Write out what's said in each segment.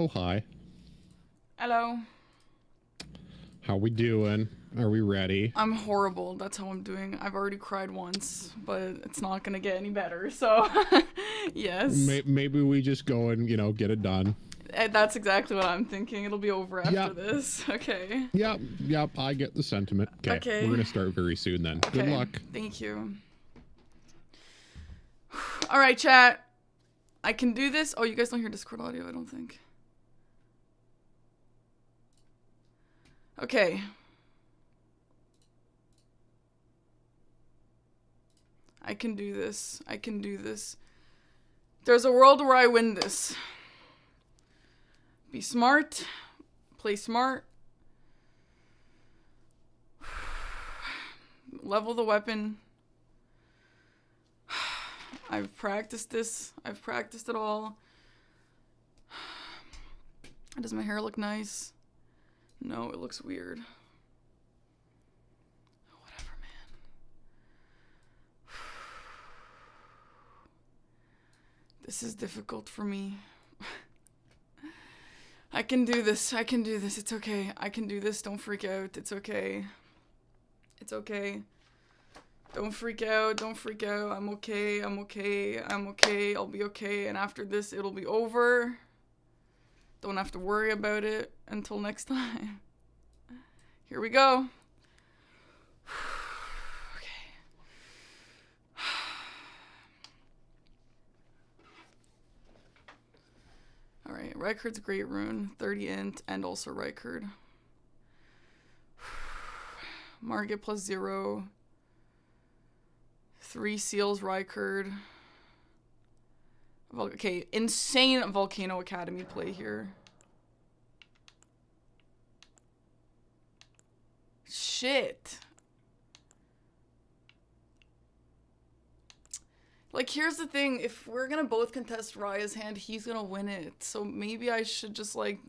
Oh, hi. Hello. How we doing? Are we ready? I'm horrible. That's how I'm doing. I've already cried once, but it's not gonna get any better. So, yes. Maybe we just go and, get it done. That's exactly what I'm thinking. It'll be over after Yep. this. Okay. Yep. I get the sentiment. Okay. We're Okay. going to start very soon then. Good Okay. luck. Thank you. All right, chat. I can do this. Oh, you guys don't hear Discord audio, I don't think. Okay. I can do this. I can do this. There's a world where I win this. Be smart. Play smart. Level the weapon. I've practiced this. I've practiced it all. Does my hair look nice? No, it looks weird. Whatever, man. This is difficult for me. I can do this. I can do this. It's okay. I can do this. Don't freak out. It's okay. It's okay. Don't freak out. Don't freak out. I'm okay. I'm okay. I'm okay. I'll be okay. And after this, it'll be over. Don't have to worry about it until next time. Here we go. Okay. Alright, Rykard's Great Rune, 30 int, and also Rykard. Margit plus 0. 3 seals Rykard. Okay, insane Volcano Academy play here. Shit. Like, here's the thing. If we're gonna both contest Raya's hand, he's gonna win it. So maybe I should just, like,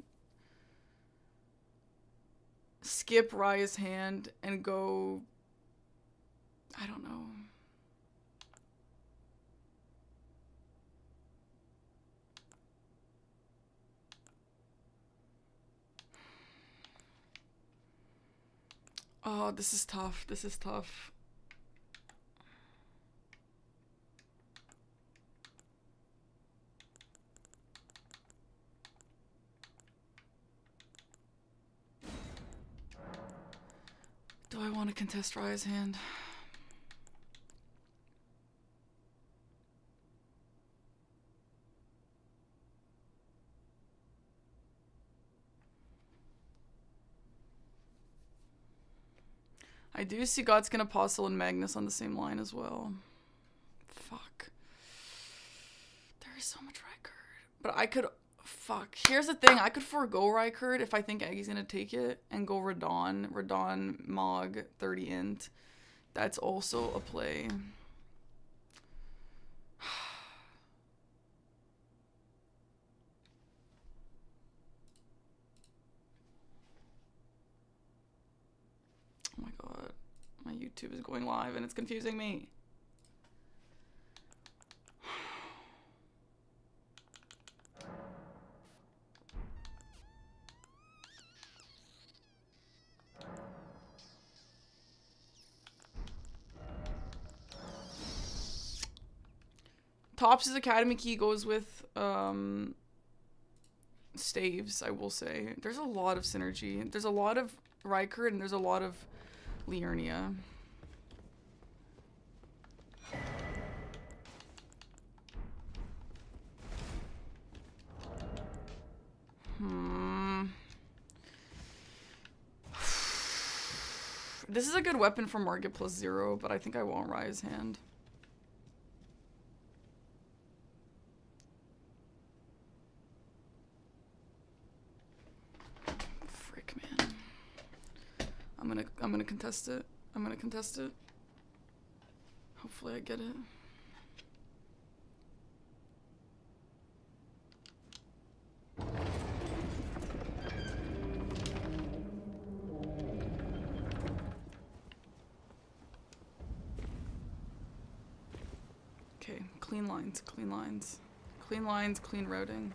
skip Raya's hand and go... I don't know. Oh, this is tough. This is tough. Do I want to contest Raya's hand? I do see God's Gonna Apostle and Magnus on the same line as well. Fuck. There is so much Rykard. But I could... Fuck. Here's the thing. I could forego Rykard if I think Aggie's gonna take it and go Radon. Radon, Mog, 30 int. That's also a play. Oh my god. My YouTube is going live and it's confusing me. Tops' Academy key goes with Staves, I will say. There's a lot of synergy. There's a lot of Rykard and there's a lot of Liurnia. This is a good weapon for Margit plus 0, but I think I want Raya's hand. Frick, man. I'm gonna contest it. I'm gonna contest it. Hopefully I get it. Okay, clean lines, clean lines. Clean lines, clean routing.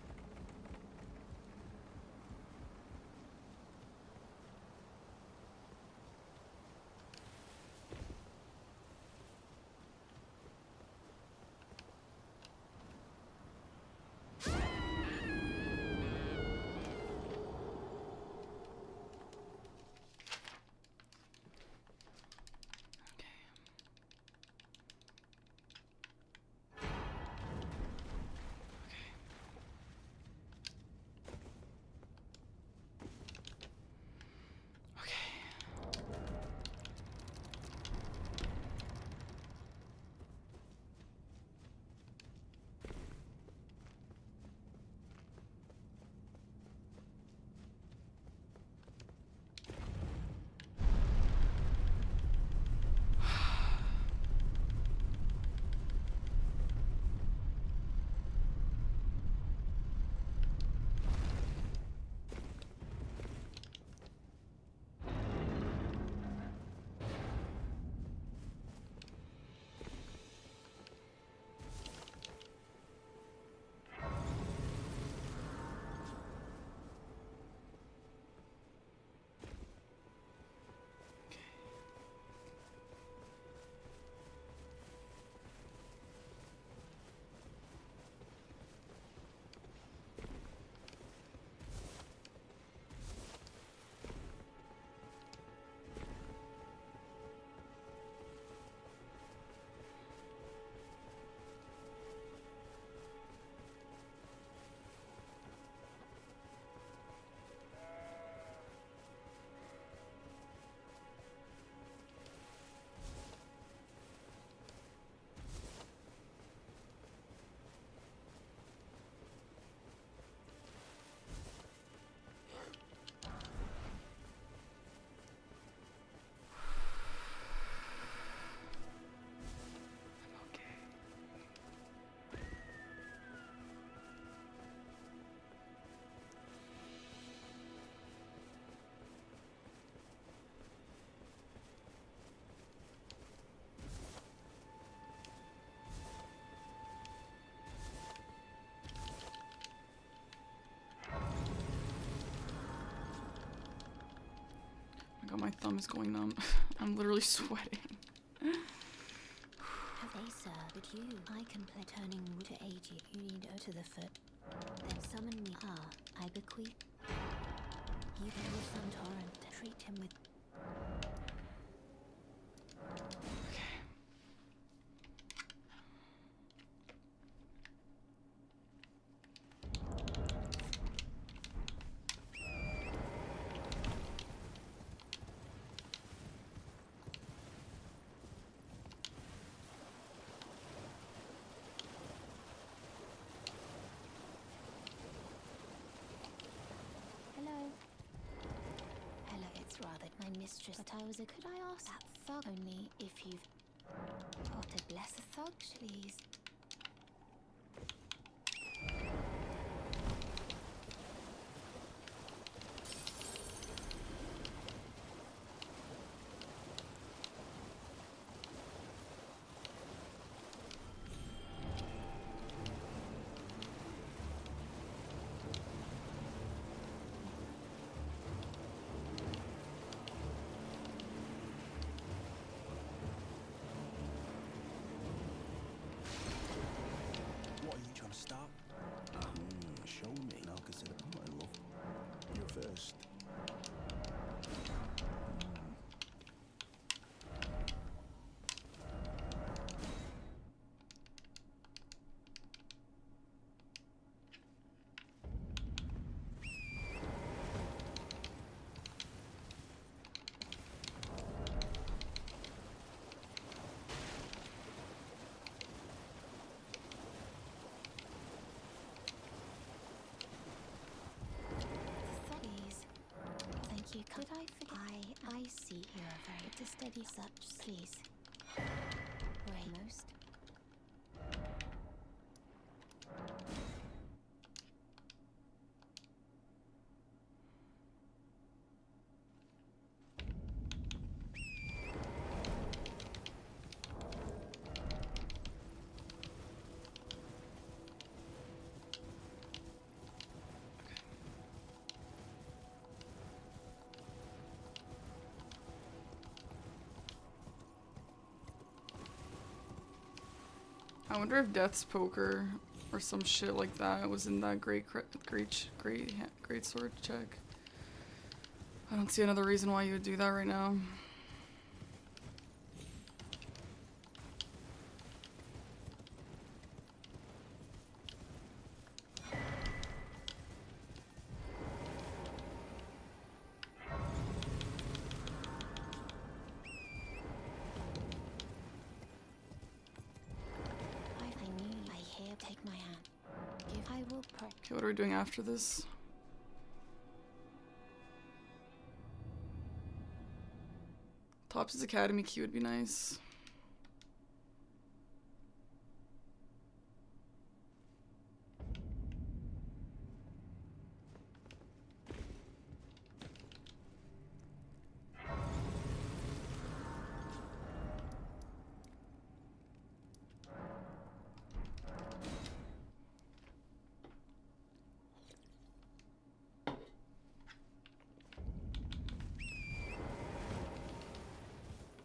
God, my thumb is going numb. I'm literally sweating. Have they served you? I can play turning wood to aid you. You need go to the foot. Then summon me. I bequeath. You can use some torrent to treat him with. Hello, it's rather my mistress, but I was could I ask that thug only if you've got to bless a thug, please? Stop. Show me. Now consider my love. You're first. Could I forget? I see you're very to steady such please. Right most. I wonder if Death's Poker or some shit like that was in that great sword check. I don't see another reason why you would do that right now. Take my hand. If I will pray. Okay, what are we doing after this? Tops's Academy key would be nice.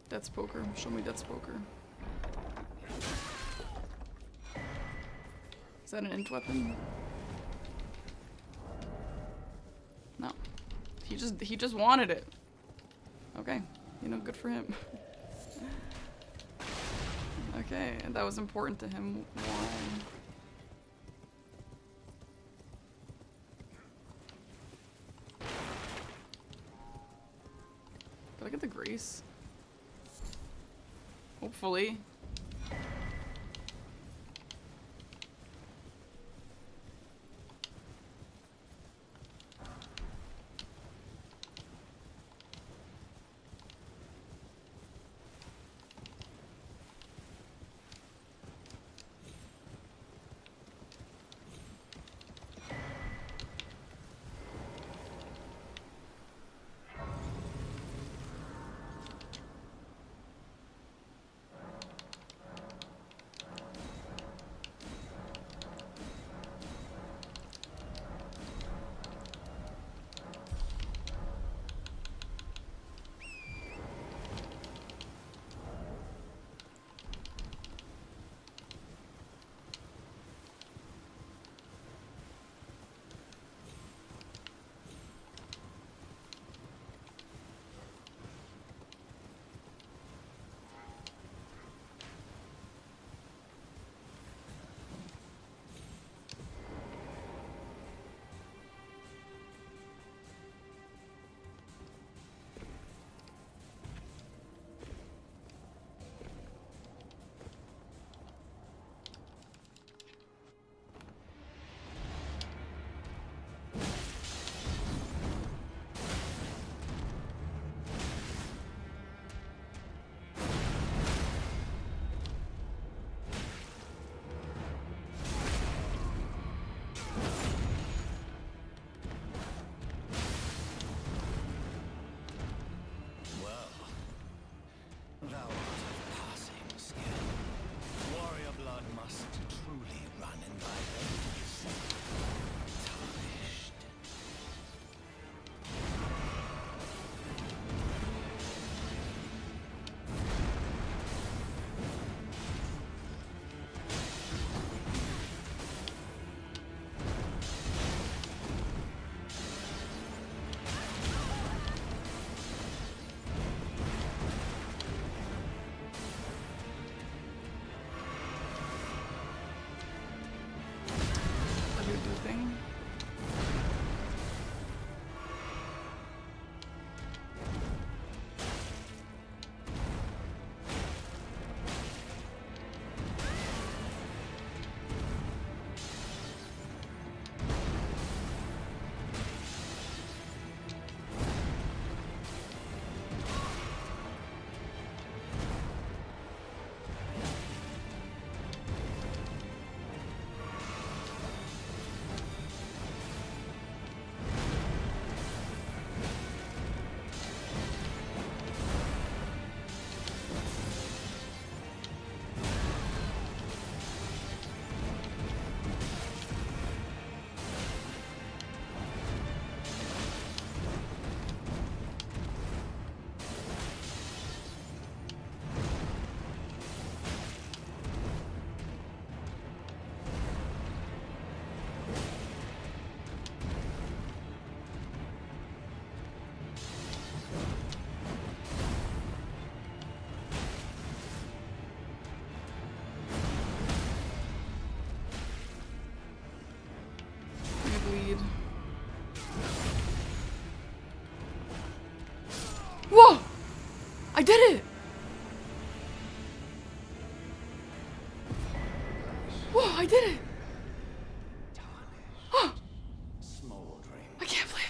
Death's Poker. Show me Death's Poker. Is that an int weapon? No. He just wanted it. Okay. You know, good for him. Okay, and that was important to him. Why? Did I get the grace? Hopefully. anything. Bleed. Whoa! I did it! Whoa, I did it! Oh! I can't believe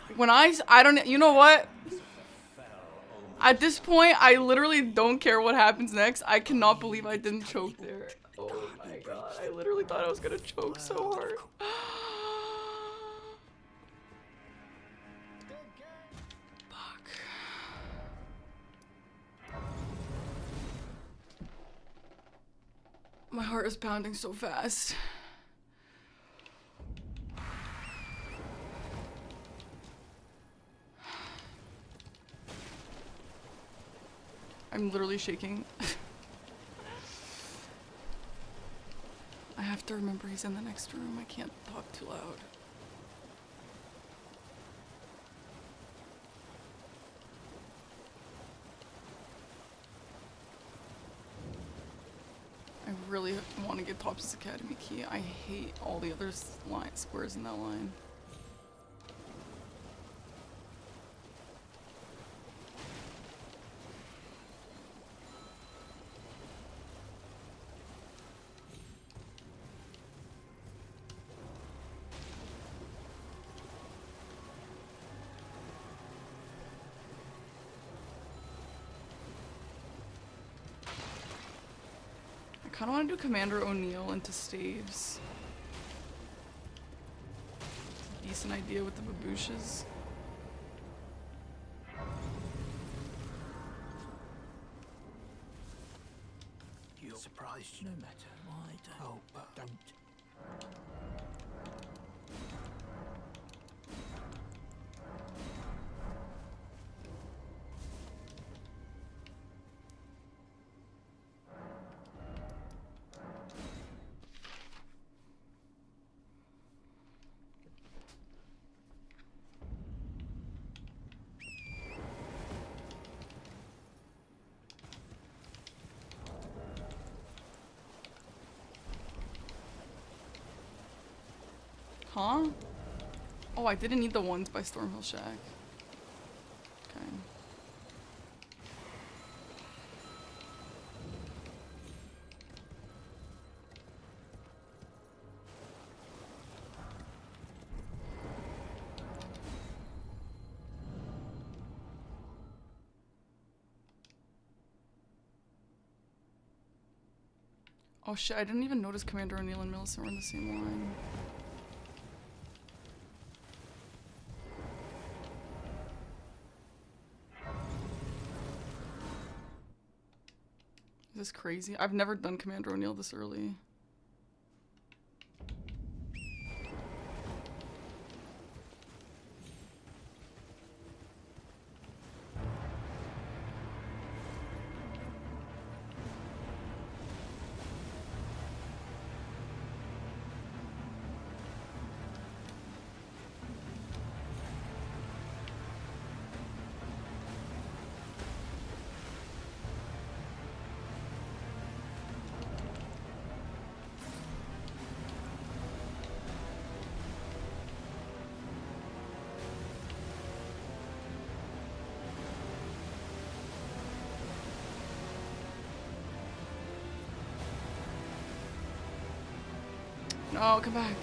it. When I don't, you know what? At this point, I literally don't care what happens next. I cannot believe I didn't choke there. Oh my god, I literally thought I was gonna choke so hard. Fuck. My heart is pounding so fast. I'm literally shaking. I have to remember he's in the next room. I can't talk too loud. I really want to get Tops's Academy key. I hate all the other squares in that line. I kind of want to do Commander O'Neill into staves. Decent idea with the babooshes. You're surprised no matter why. Oh, but don't. Huh? Oh, I didn't need the ones by Stormhill Shack. Okay. Oh shit, I didn't even notice Commander O'Neill and Millicent were in the same line. Is this crazy? I've never done Commander O'Neill this early. No, come back.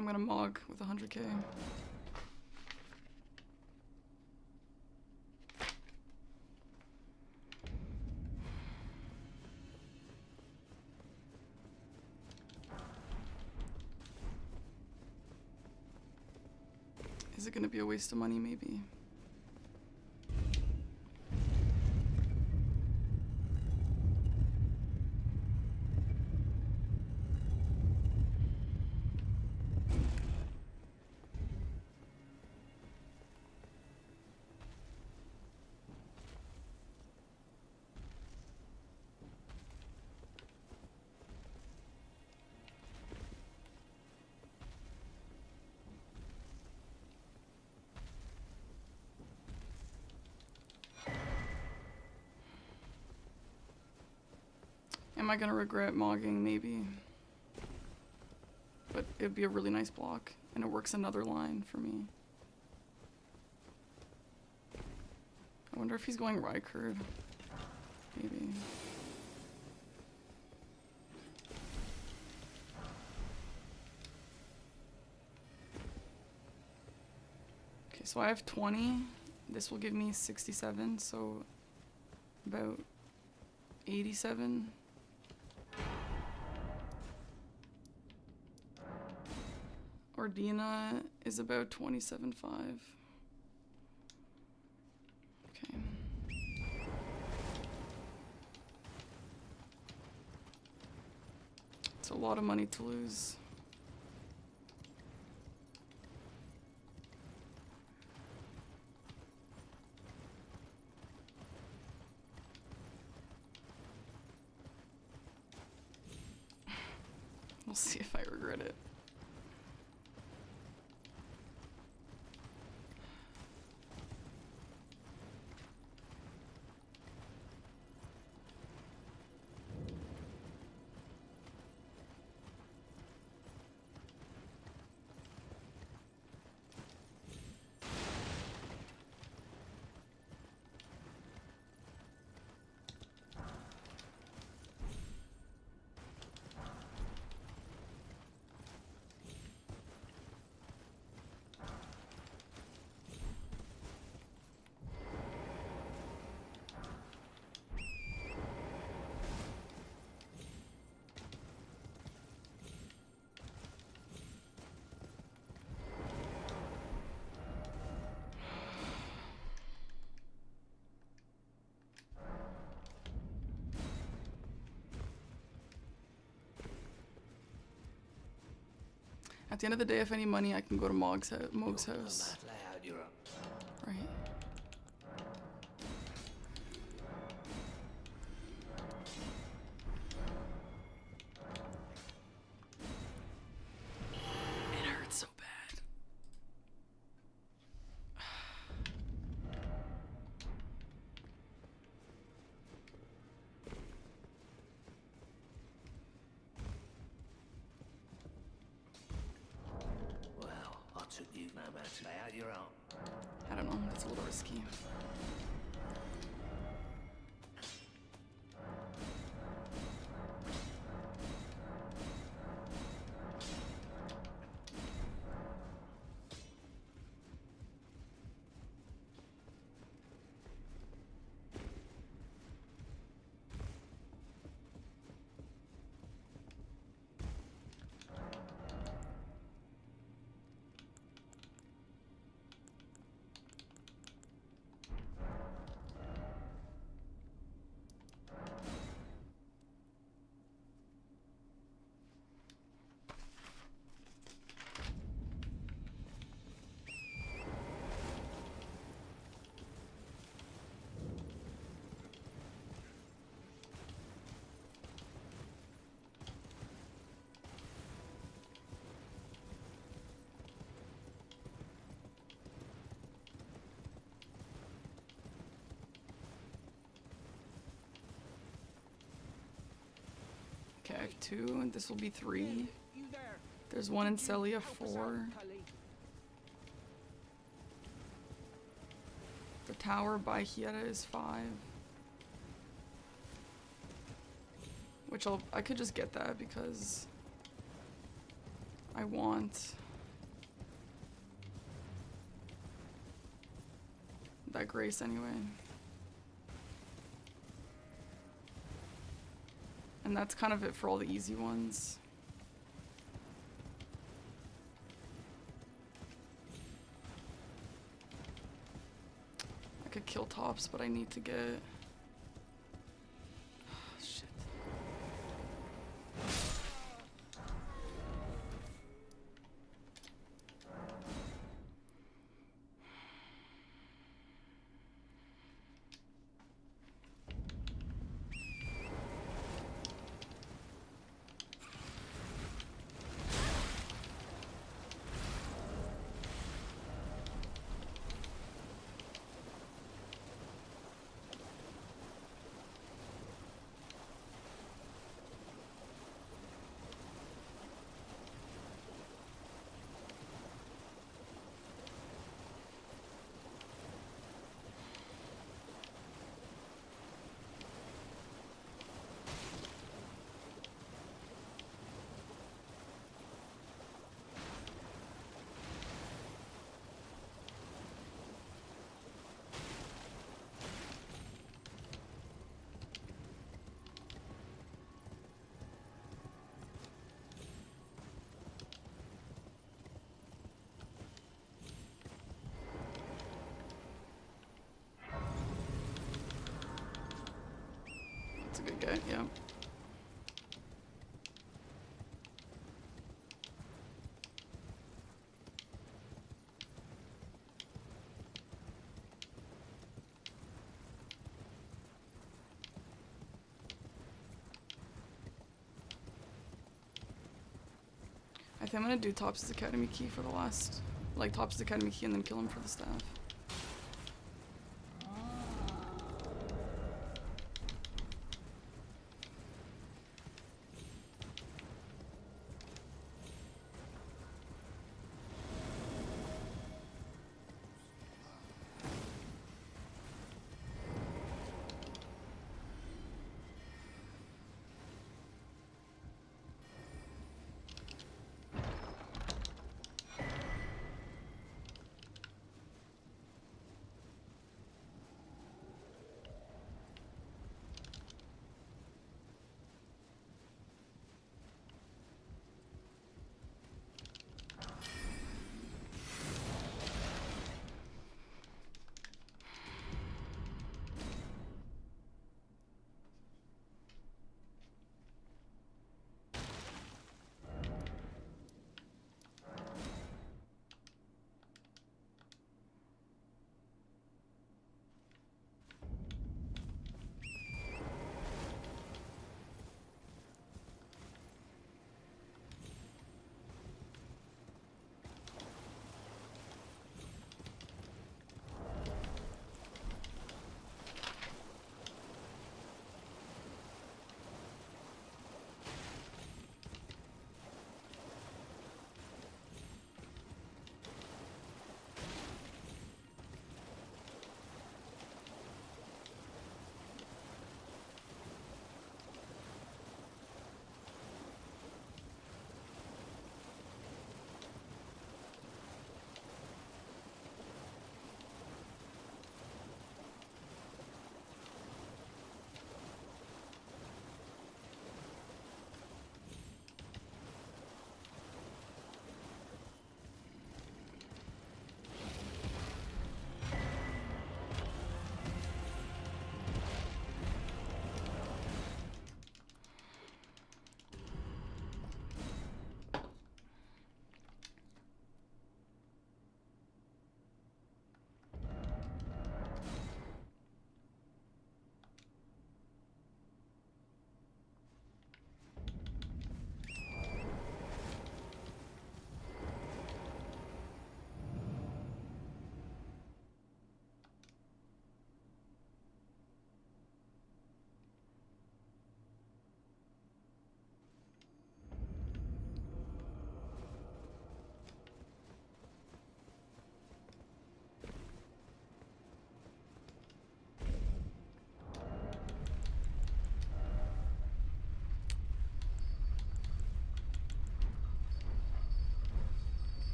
I'm gonna mog with 100k. Is it gonna be a waste of money? Maybe. Am I gonna regret mogging? Maybe. But it'd be a really nice block, and it works another line for me. I wonder if he's going Rykard. Maybe. Okay, so I have 20. This will give me 67, so about 87. Ordina is about 27.5. Okay. It's a lot of money to lose. We'll see if I regret it. At the end of the day, if any money, I can go to Mog's house. Right. It hurts so bad. I don't know, that's a little risky. Okay, I have 2, and this will be 3. There's 1 in Celia, 4. The tower by Hieta is 5. Which I could just get that because I want that grace anyway. And that's kind of it for all the easy ones. could kill Tops, but I need to get... Shit. That's a good guy, yeah. I think I'm gonna do Tops' Academy key for the last, like Tops' Academy key and then kill him for the staff.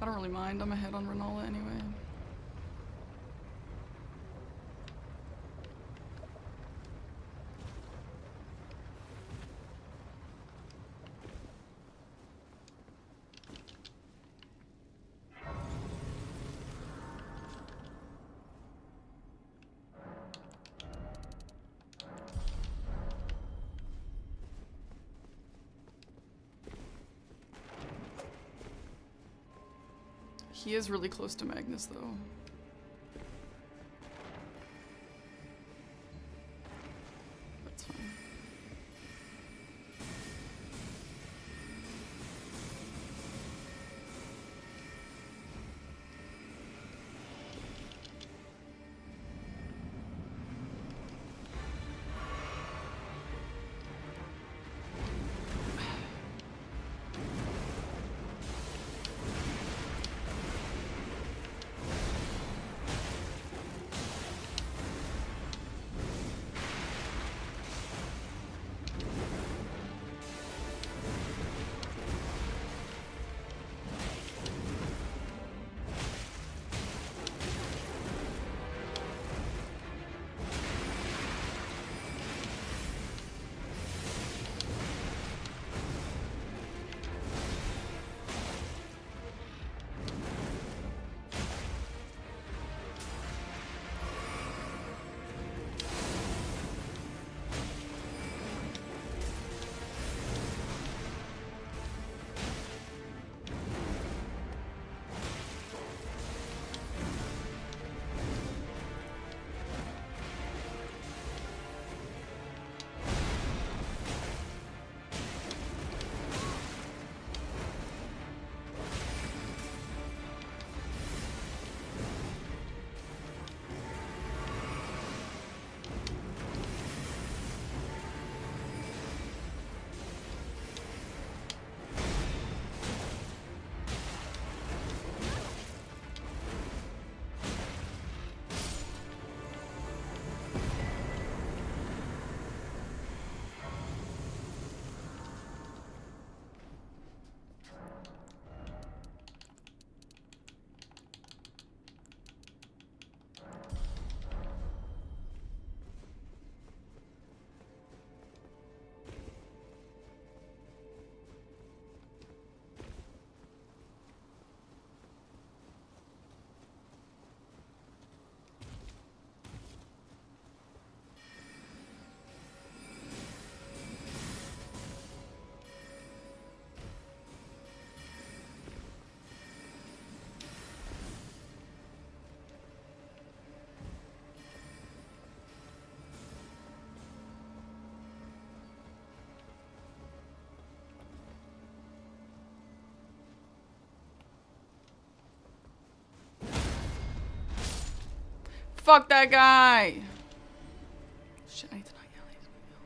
I don't really mind. I'm ahead on Renola anyway. He is really close to Magnus, though. That's fine. Fuck that guy! Shit, I need to not yell. I need to not yell.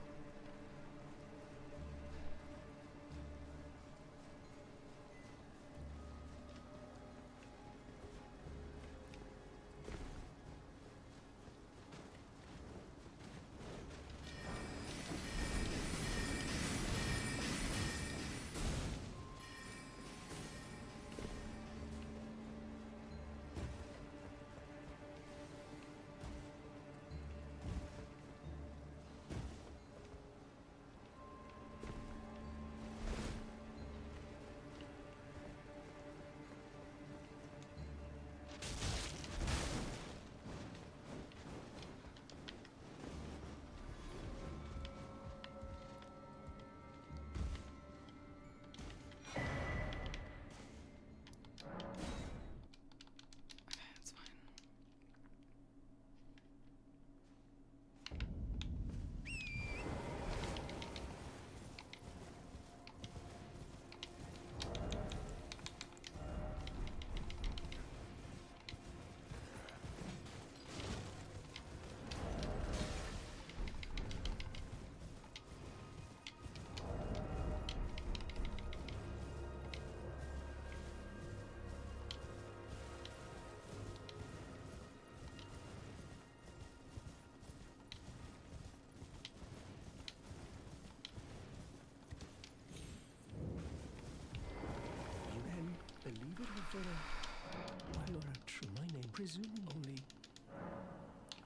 Why you're a true my name, presuming only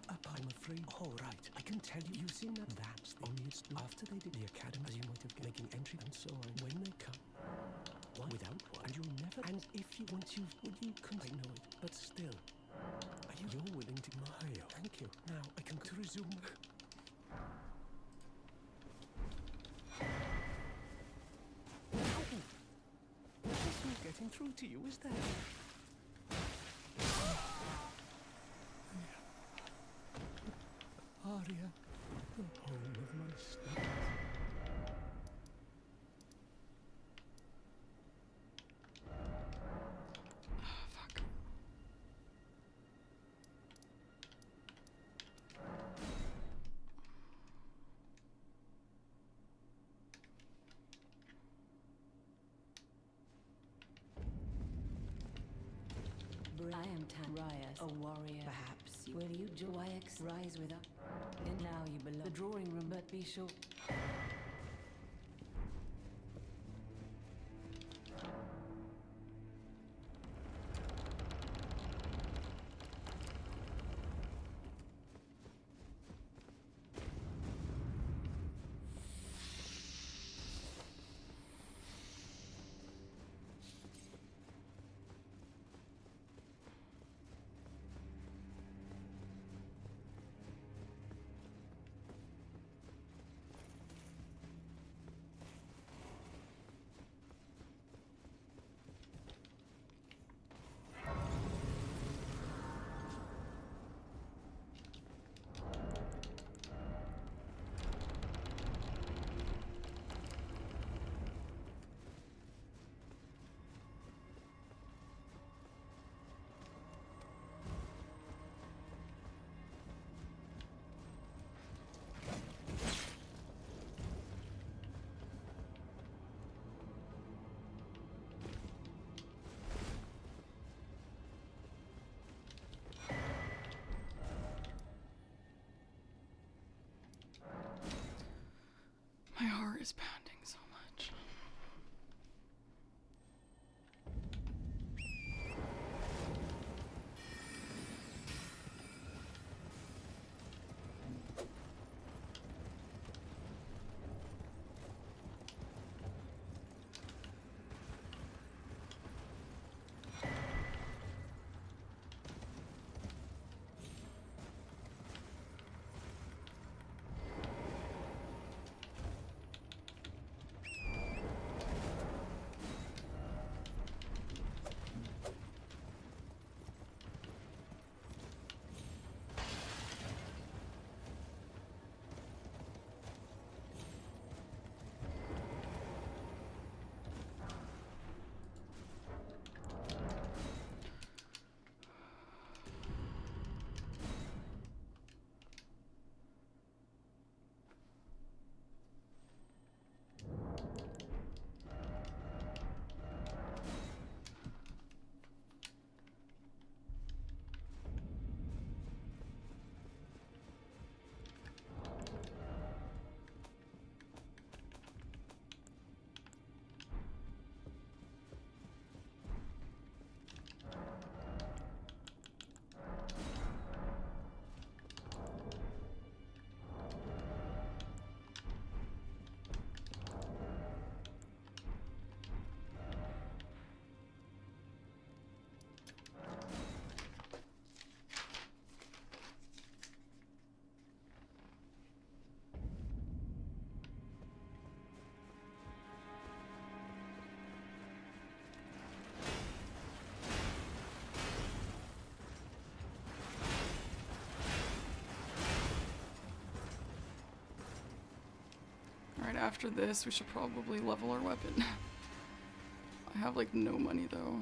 up, I'm afraid. Oh, right. I can tell you, you've seen that. That's the only after they did the academy, as you might have making entry and so on. When they come, one without one, and you'll never. And if you once you would you I know it, but still, are you're willing to? Mario, thank you. Now I can to resume. There's no getting through to you, is there? Aria, the home of my studies. Fuck. I am Tanrias, a warrior. Perhaps will you Joyx rise with us? And now you belong the drawing room, but be sure. My heart is pounding so much. Alright, after this, we should probably level our weapon. I have like no money though.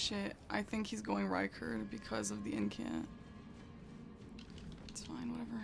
shit. I think he's going Rykard because of the incant. It's fine, whatever.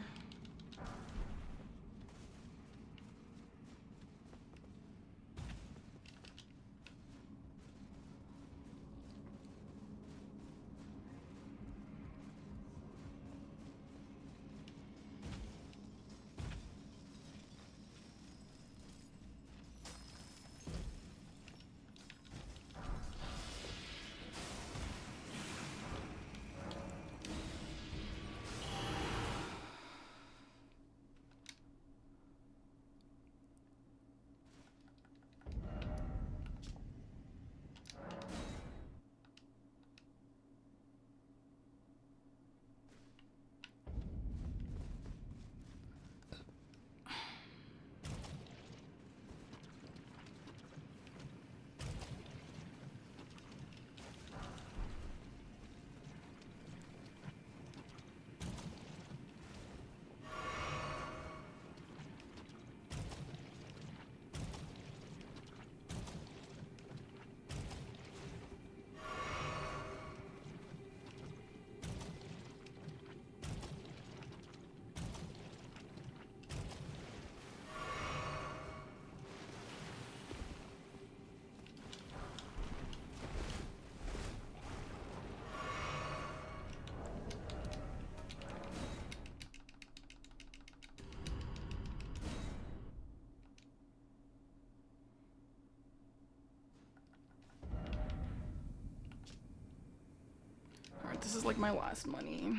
Alright, this is like my last money.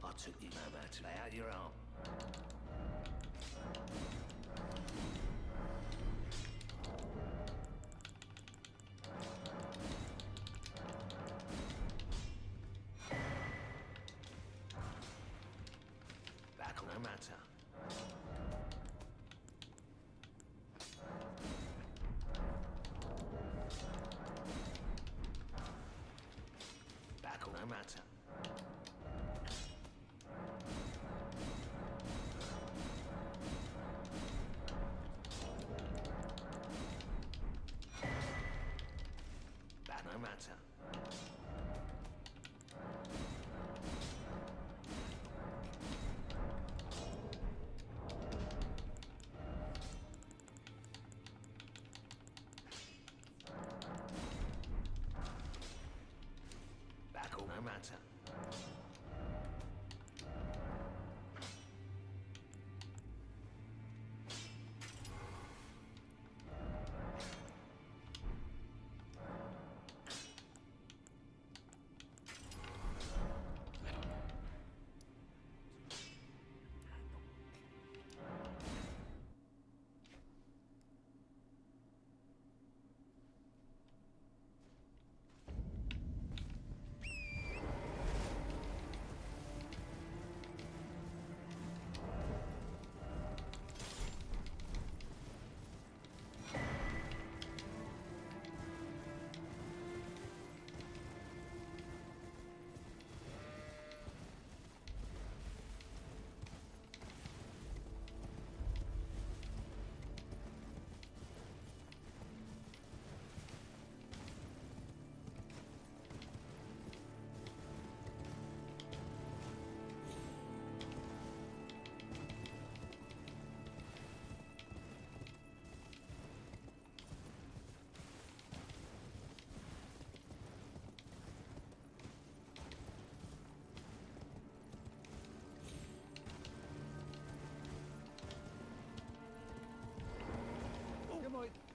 I took you mama to lay out your arm. Back on no matter. Back on no matter. No matter.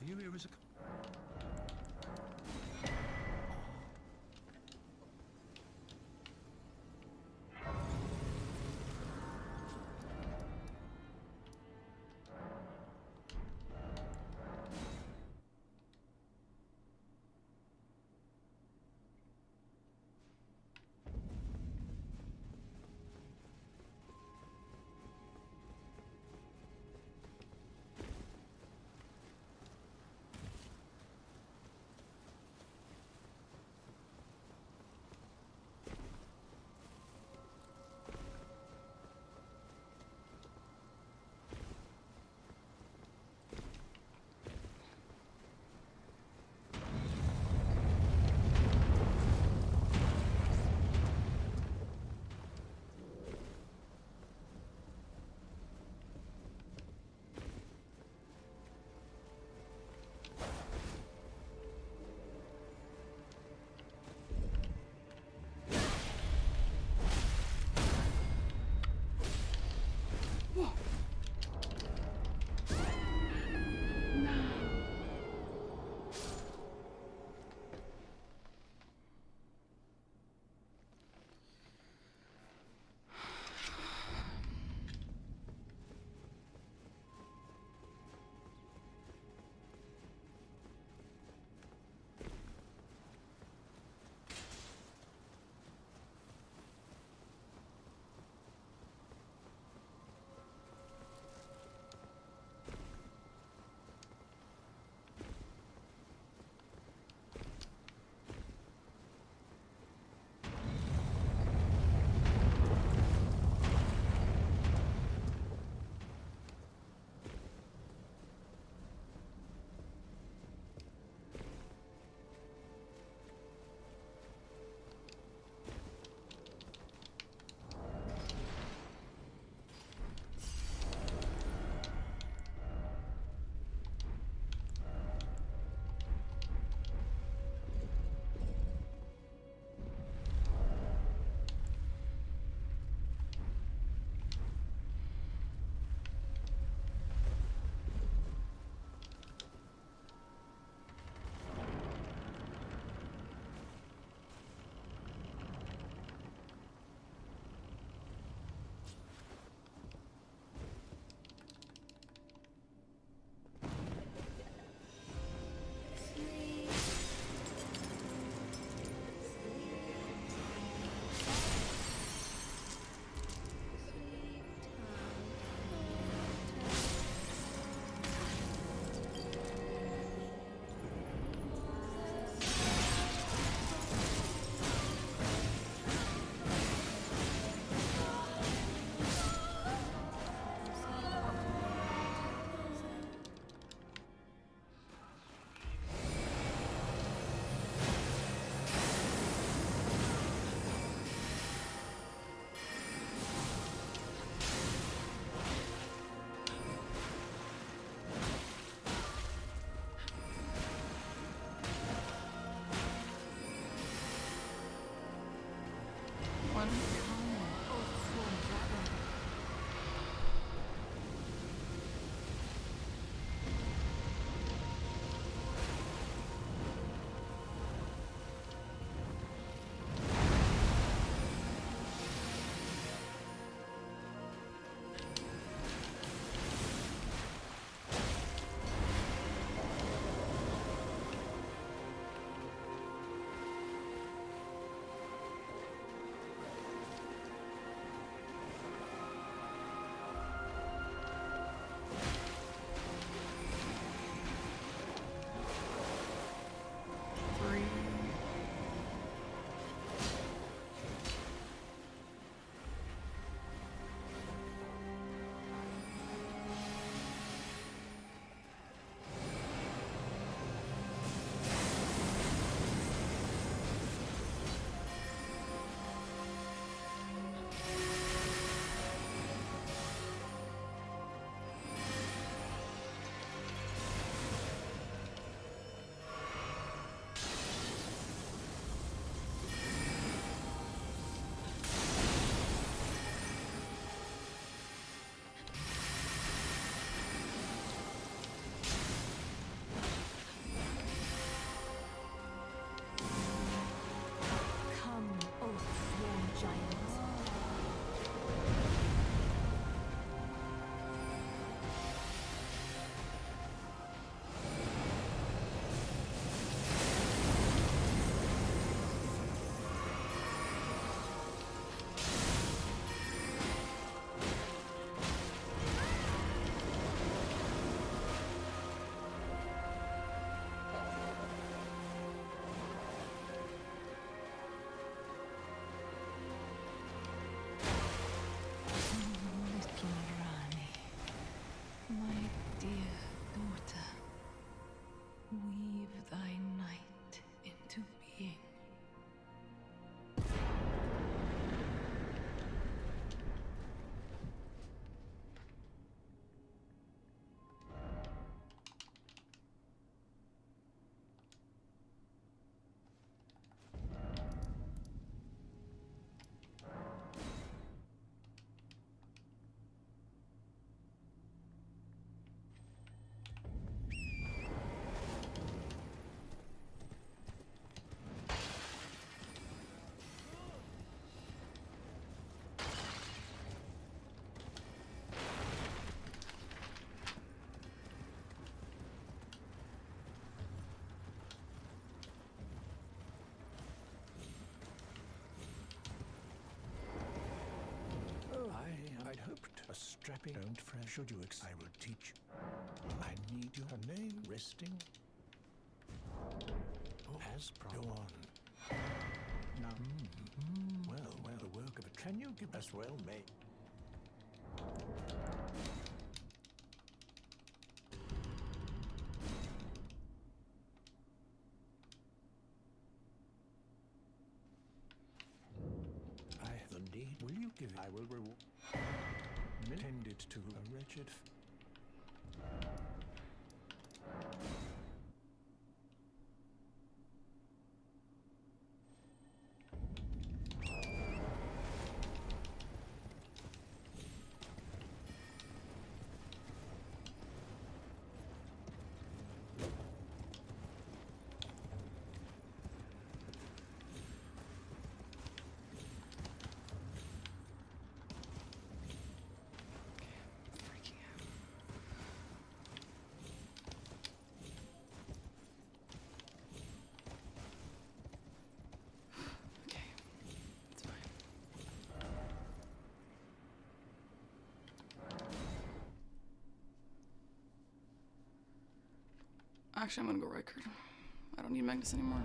Are you here as a... strapping. Don't fret. Should you I will teach. I need your name resting. Oh, as go on. Now, well, the work of it. Can you give us well made? I have the need. Will you give it? I will reward. Tended to a wretched. Freaking out. Okay, it's fine. Actually, I'm gonna go record. I don't need Magnus anymore.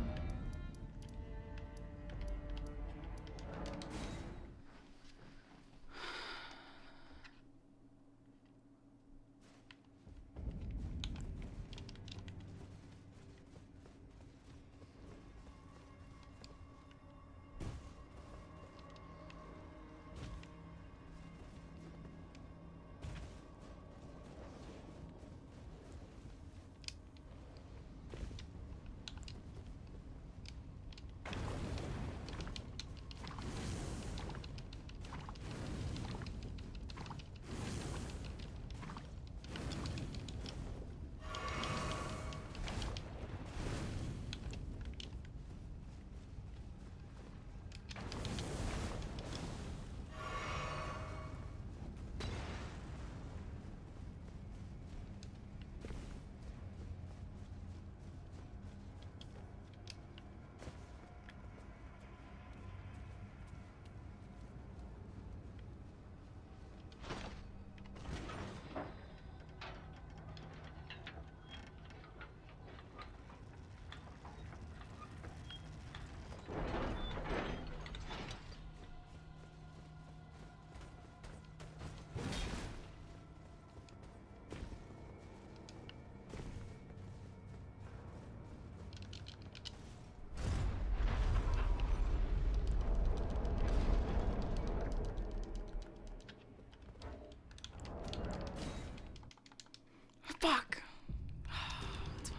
Fuck! It's fine.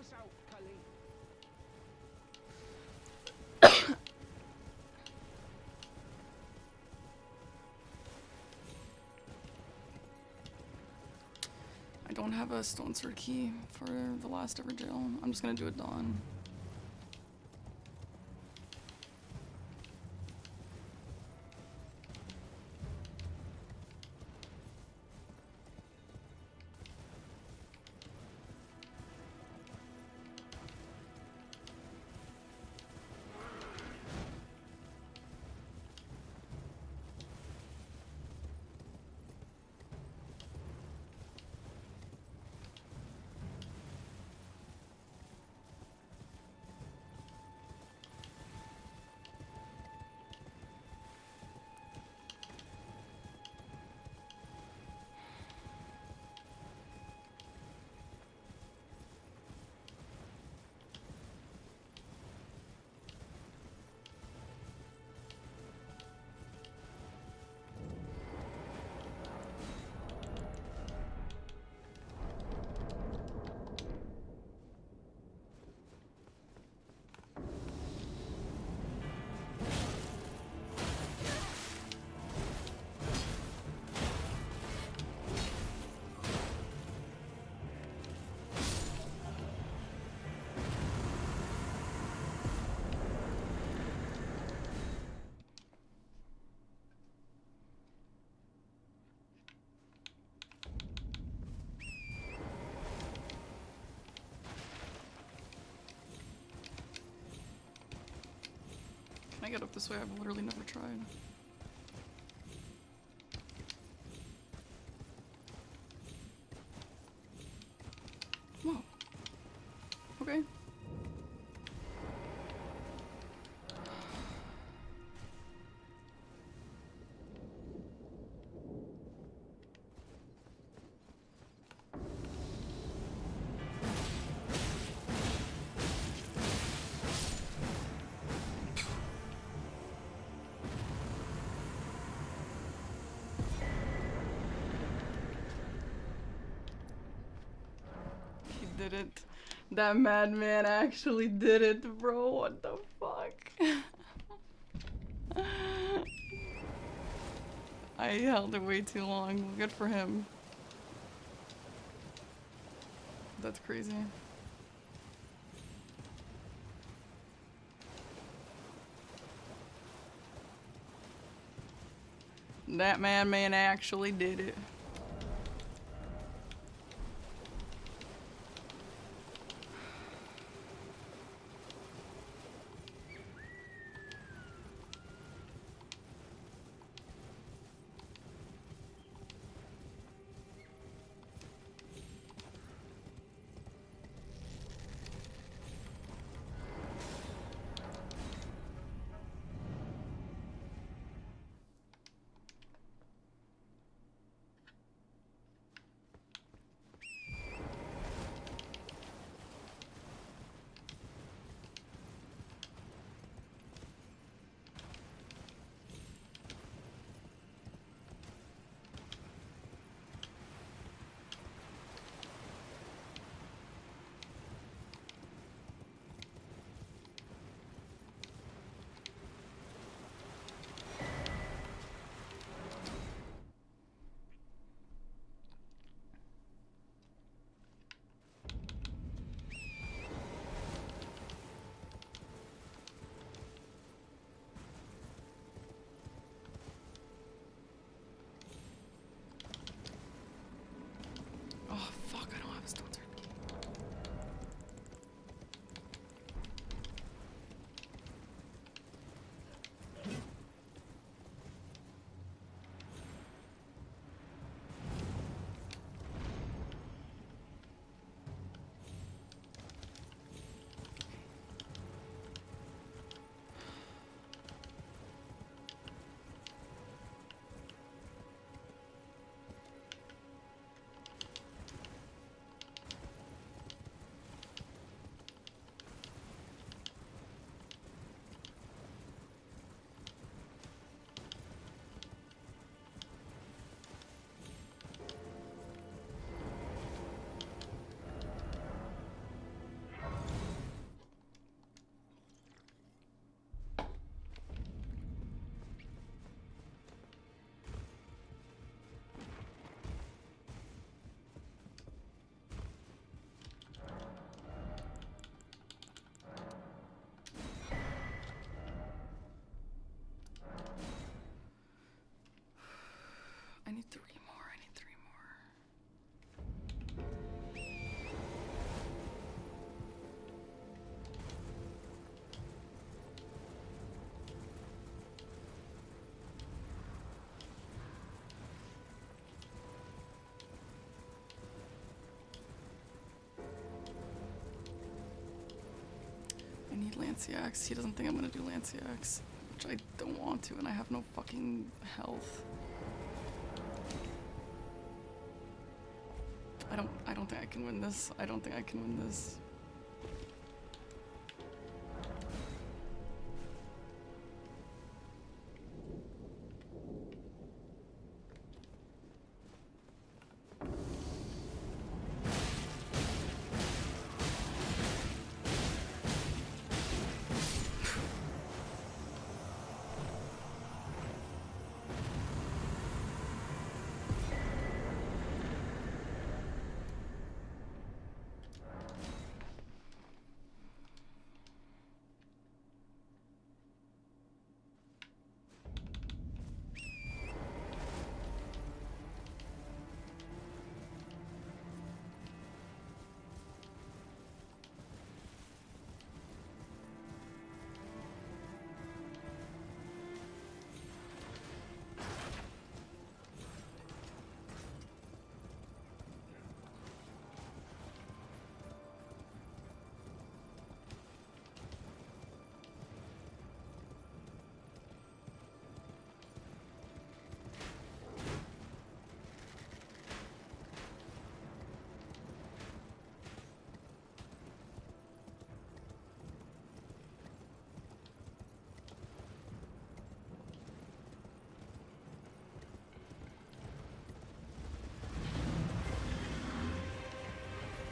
us out, Cully. I don't have a stone sword key for the last ever jail. I'm just gonna do it dawn. Can I get up this way? I've literally never tried. Whoa. Okay. Did it. That madman actually did it, bro. What the fuck? I held it way too long. Good for him. That's crazy. That madman actually did it. Lanciax. He doesn't think I'm gonna do Lanciax, which I don't want to, and I have no fucking health. I don't think I can win this. I don't think I can win this.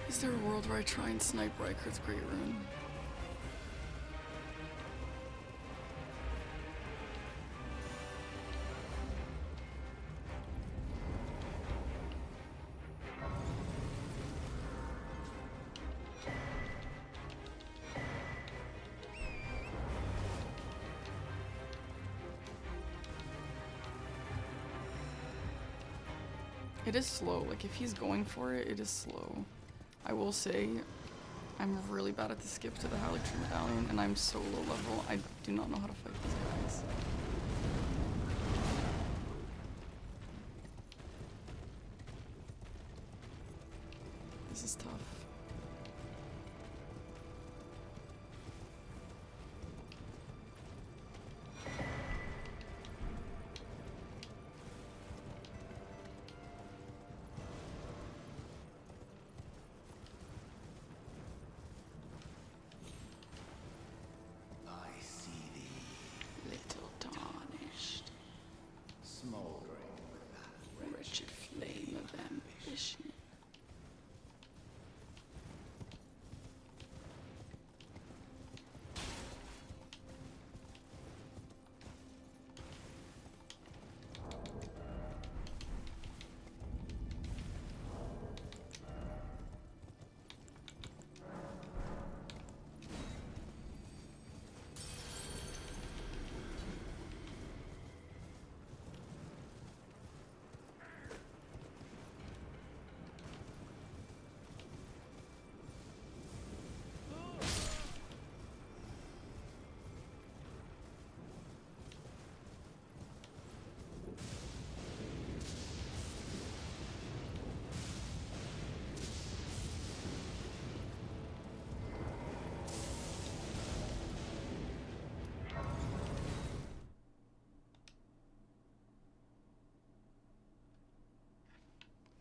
Is there a world where I try and snipe Rykard's Great Rune? It is slow. Like, if he's going for it, it is slow. I will say, I'm really bad at the skip to the Halictree Medallion, and I'm so low level, I do not know how to fight these guys. This is tough.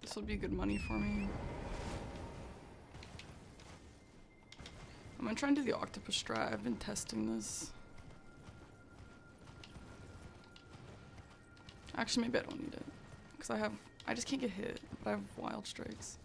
This will be good money for me. I'm gonna try and do the octopus strat. I've been testing this. Actually, maybe I don't need it. Because I just can't get hit, but I have wild strikes.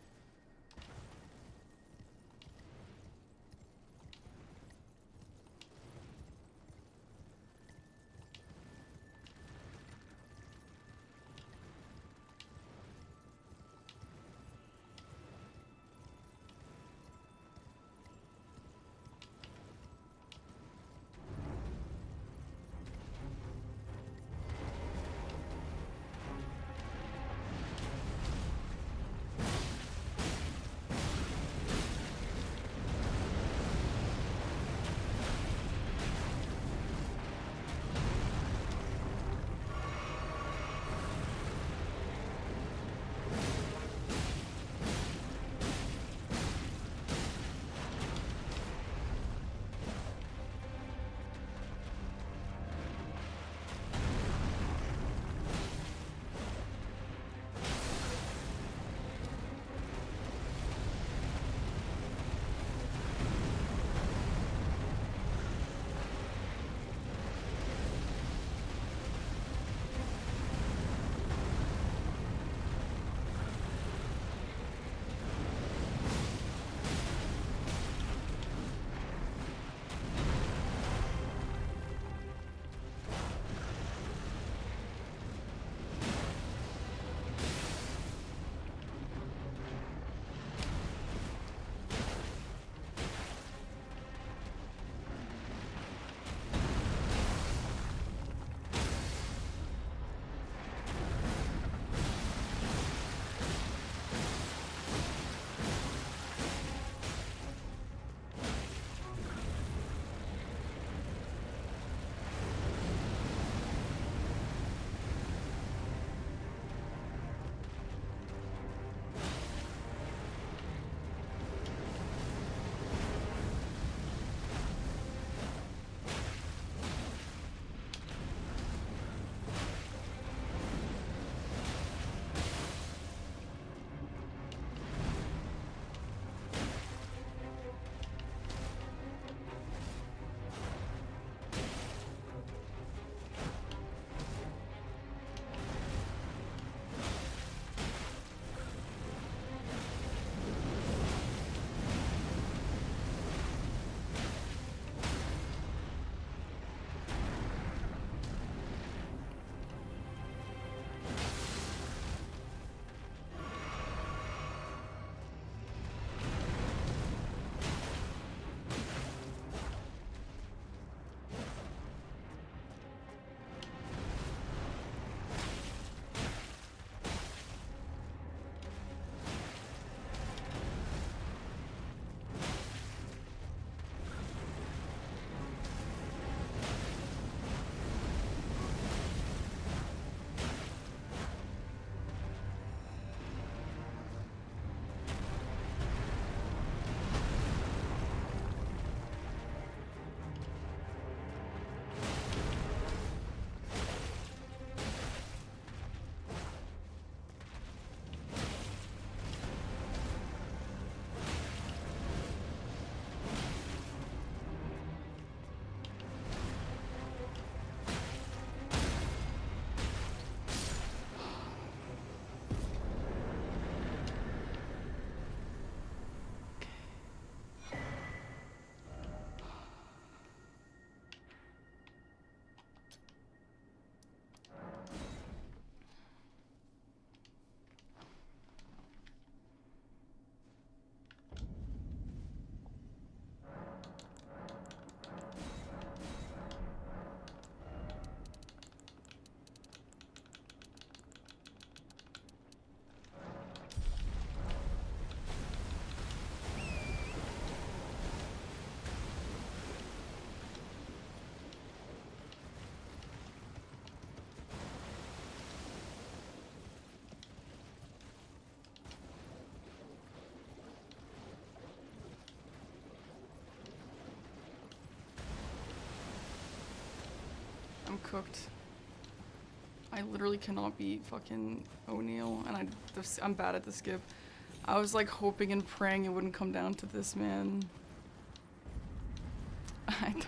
cooked. I literally cannot beat fucking O'Neil, and I'm bad at the skip. I was like hoping and praying it wouldn't come down to this, man. I don't.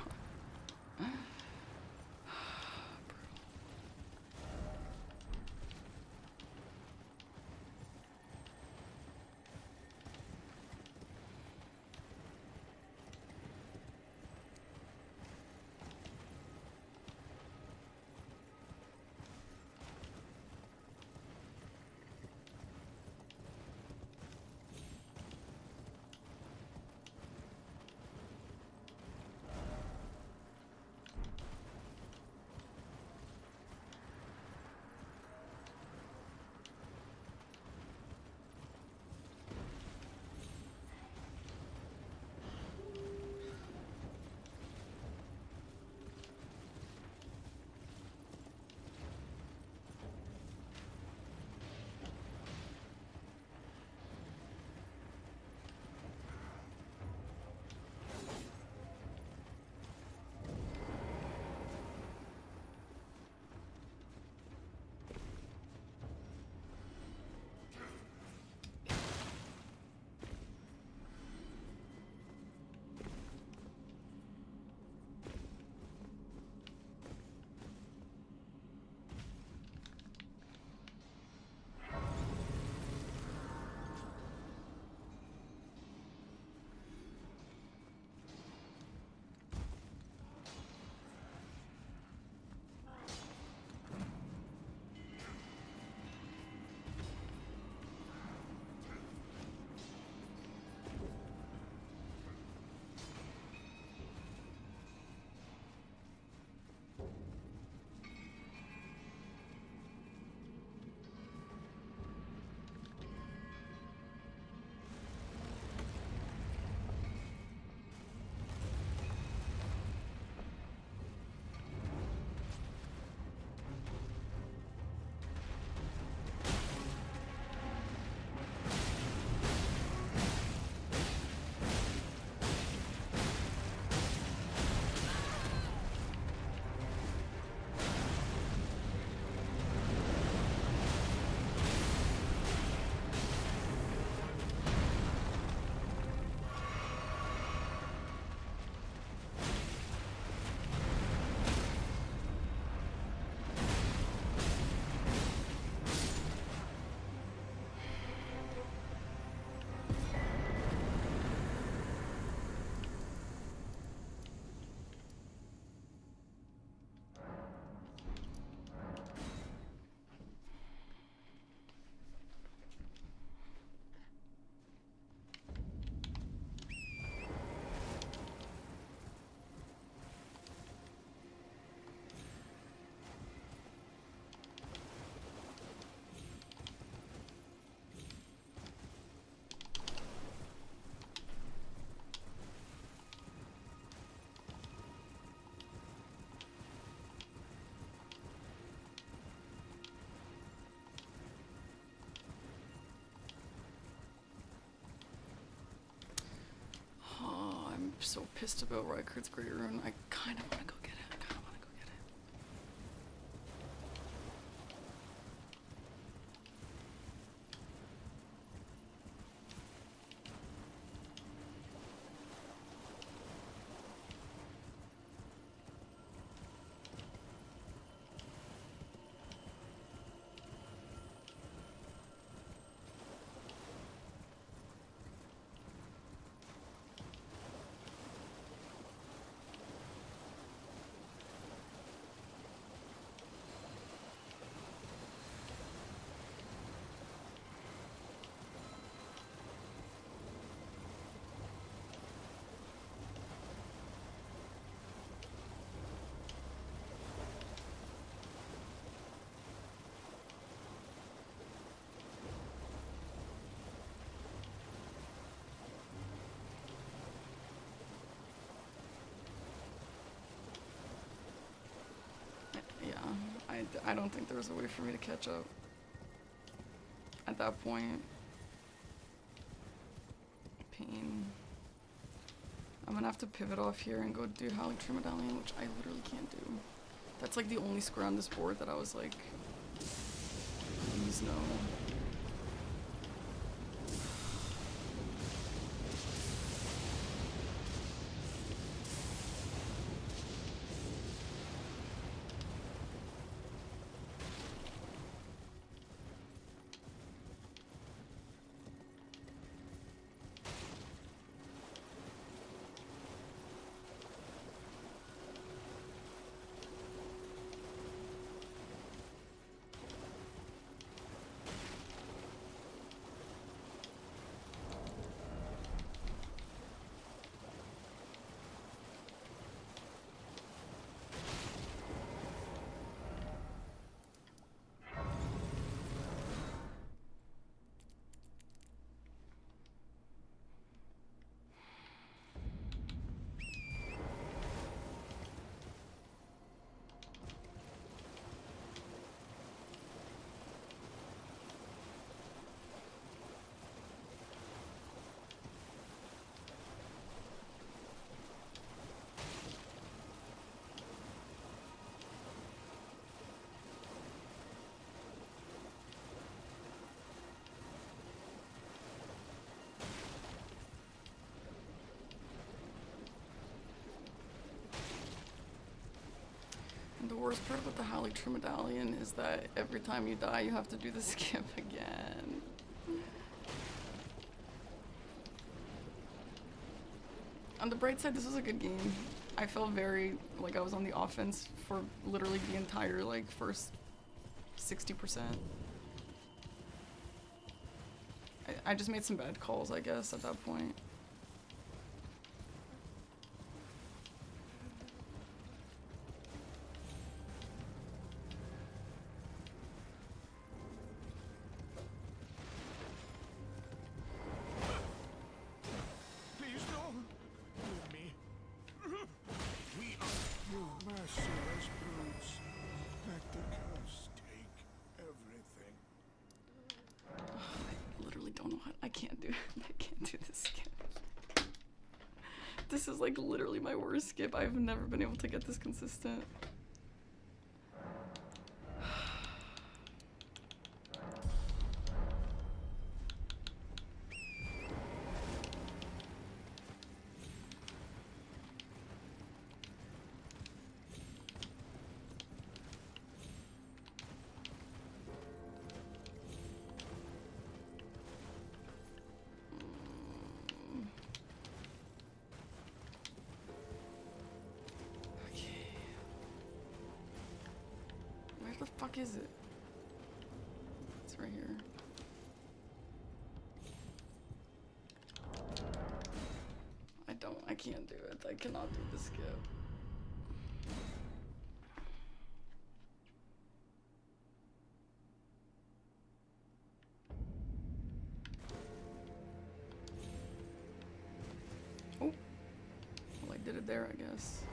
So pissed about Rykert's Great Rune. I kind of want to go get it. I kind of want to go get it. I don't think there was a way for me to catch up at that point. Pain. I'm gonna have to pivot off here and go do Howling True Medallion, which I literally can't do. That's like the only square on this board that I was like, please no. The worst part about the Halictrue medallion is that every time you die, you have to do the skip again. On the bright side, this was a good game. I felt very like I was on the offense for literally the entire like first 60%. I just made some bad calls, I guess, at that point. This is like literally my worst skip. I've never been able to get this consistent. Where the fuck is it? It's right here. I can't do it. I cannot do the skip. Oh. Well, I did it there, I guess.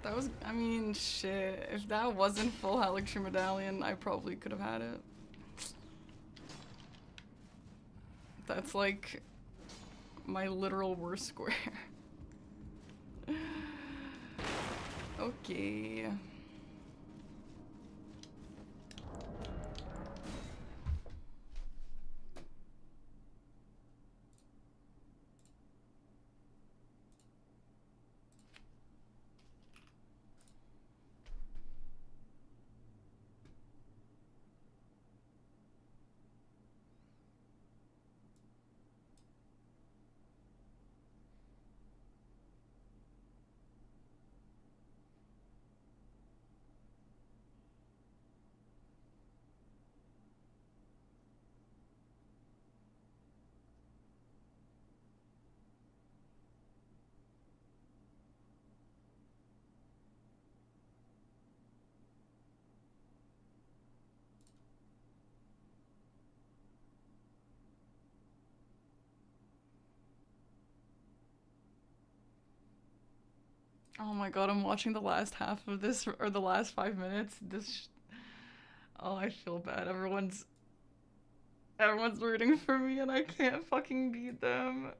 That was, I mean, shit. If that wasn't full Helixtree Medallion, I probably could have had it. That's like my literal worst square. Okay. Oh my god, I'm watching the last half of this, or the last 5 minutes. Oh, I feel bad. Everyone's rooting for me and I can't fucking beat them.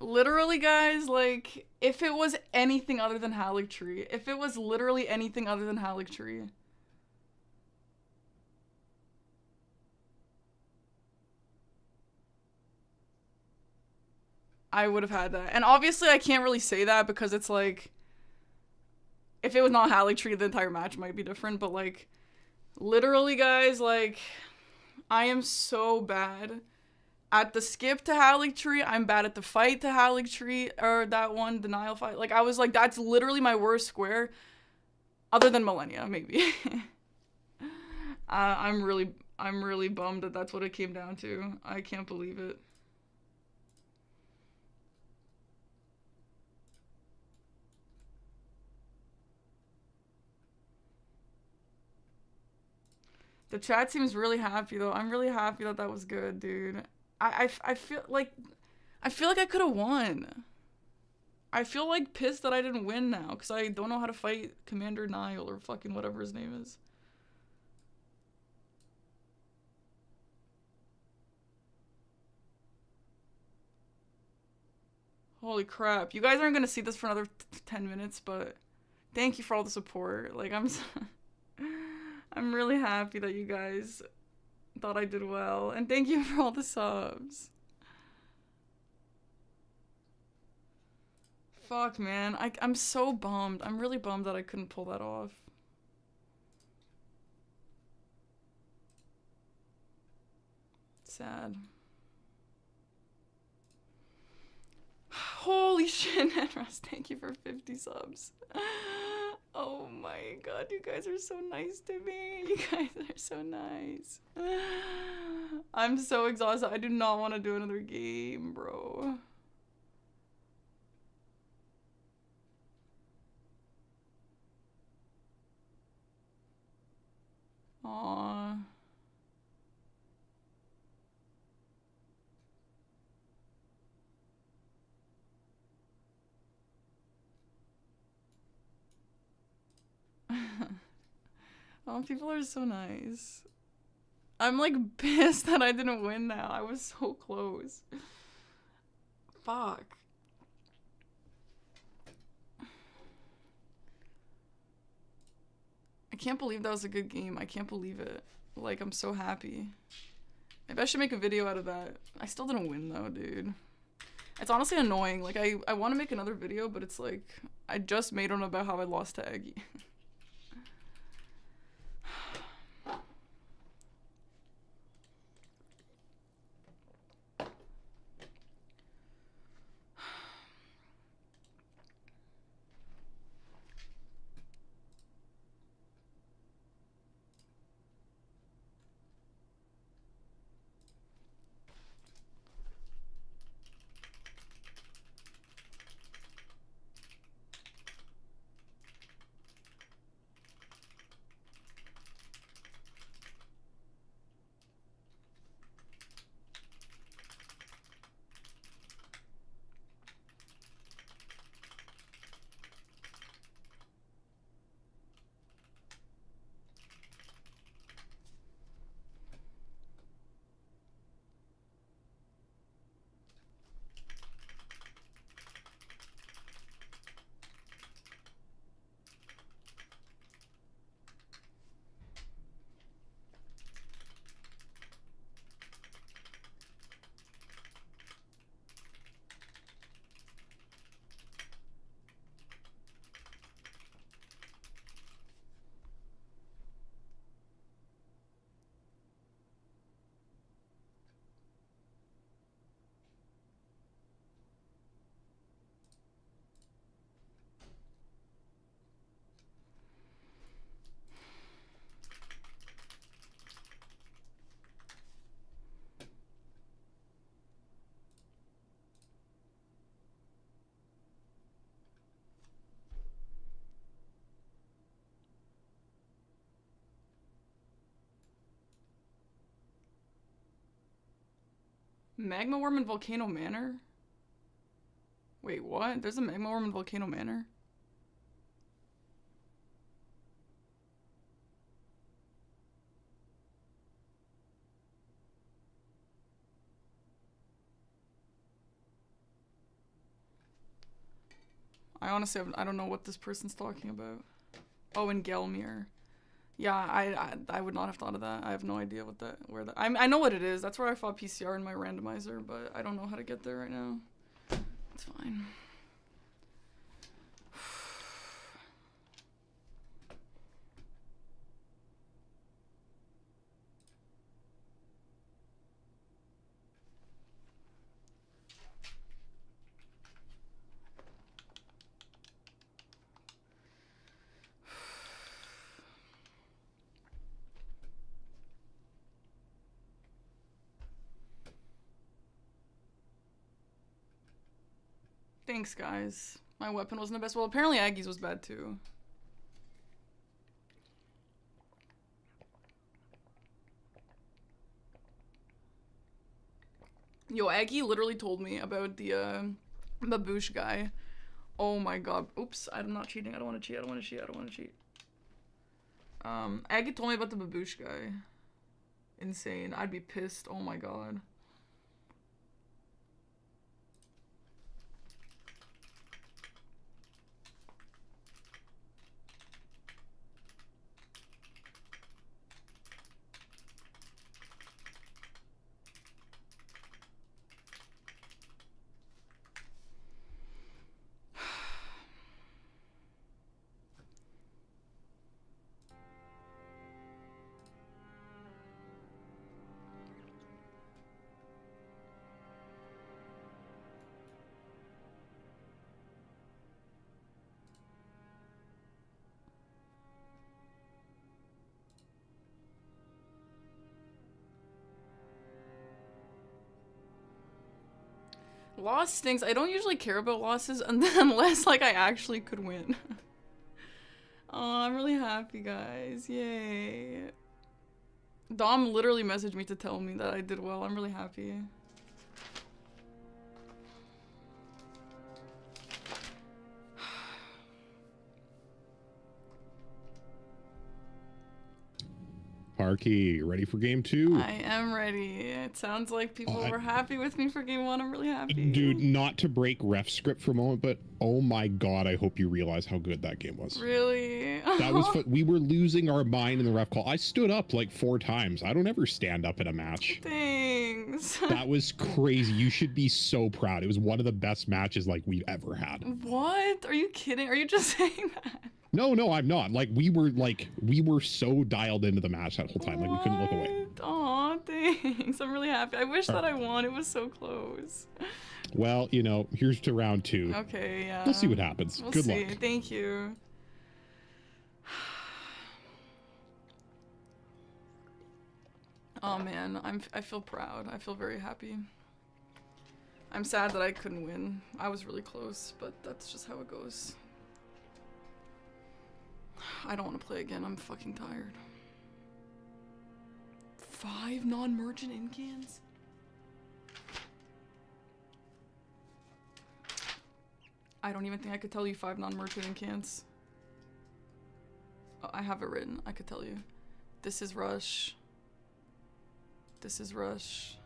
Literally, guys, like, if it was anything other than Haligtree, if it was literally anything other than Haligtree, I would have had that. And obviously, I can't really say that because it's like, if it was not Haligtree, the entire match might be different, but like, literally, guys, like, I am so bad at the skip to Haligtree. I'm bad at the fight to Haligtree, or that one denial fight. Like, I was like, that's literally my worst square, other than Millennia, maybe. I'm really bummed that that's what it came down to. I can't believe it. The chat seems really happy though. I'm really happy that that was good, dude. I feel like I could have won. I feel like pissed that I didn't win now because I don't know how to fight Commander Nile or fucking whatever his name is. Holy crap. You guys aren't gonna see this for another 10 minutes, but thank you for all the support. Like, I'm really happy that you guys thought I did well. And thank you for all the subs. Fuck, man. I'm so bummed. I'm really bummed that I couldn't pull that off. Sad. Holy shit, Nedros. Thank you for 50 subs. Oh my god, you guys are so nice to me. You guys are so nice. I'm so exhausted. I do not want to do another game, bro. Aww. Oh, people are so nice. I'm like pissed that I didn't win now. I was so close. Fuck. I can't believe that was a good game. I can't believe it. Like, I'm so happy. Maybe I should make a video out of that. I still didn't win though, dude. It's honestly annoying. Like, I want to make another video, but it's like, I just made one about how I lost to Eggy. Magma Worm and Volcano Manor? Wait, what? There's a Magma Worm in Volcano Manor? I honestly I don't know what this person's talking about. Oh, in Gelmir. Yeah, I would not have thought of that. I have no idea what that I know what it is. That's where I fought PCR in my randomizer, but I don't know how to get there right now. It's fine. Thanks, guys. My weapon wasn't the best. Well, apparently Aggie's was bad, too. Yo, Aggie literally told me about the, baboosh guy. Oh my god. Oops, I'm not cheating. I don't want to cheat. I don't want to cheat. I don't want to cheat. Aggie told me about the baboosh guy. Insane. I'd be pissed. Oh my god. Loss stinks. I don't usually care about losses unless like I actually could win. Oh, I'm really happy, guys. Yay. Dom literally messaged me to tell me that I did well. I'm really happy. Parky, ready for game 2? I am ready. It sounds like people were happy with me for game 1. I'm really happy. Dude, not to break ref script for a moment, but oh my god, I hope you realize how good that game was. Really? That was we were losing our mind in the ref call. I stood up like 4 times. I don't ever stand up in a match. Thanks. That was crazy. You should be so proud. It was one of the best matches like we've ever had. What? Are you kidding? Are you just saying that? No, I'm not. Like we were so dialed into the match that whole time. Like we couldn't look away. Aw, thanks. I'm really happy. I wish that I won. It was so close. Well, you know, here's to round 2. Okay, yeah. We'll see what happens. We'll Good see. luck. Thank you. Oh man, I feel proud. I feel very happy. I'm sad that I couldn't win. I was really close, but that's just how it goes. I don't want to play again. I'm fucking tired. 5 non-merchant in-cans? I don't even think I could tell you 5 non-merchant in-cans. Oh, I have it written. I could tell you. This is Rush. This is Rush.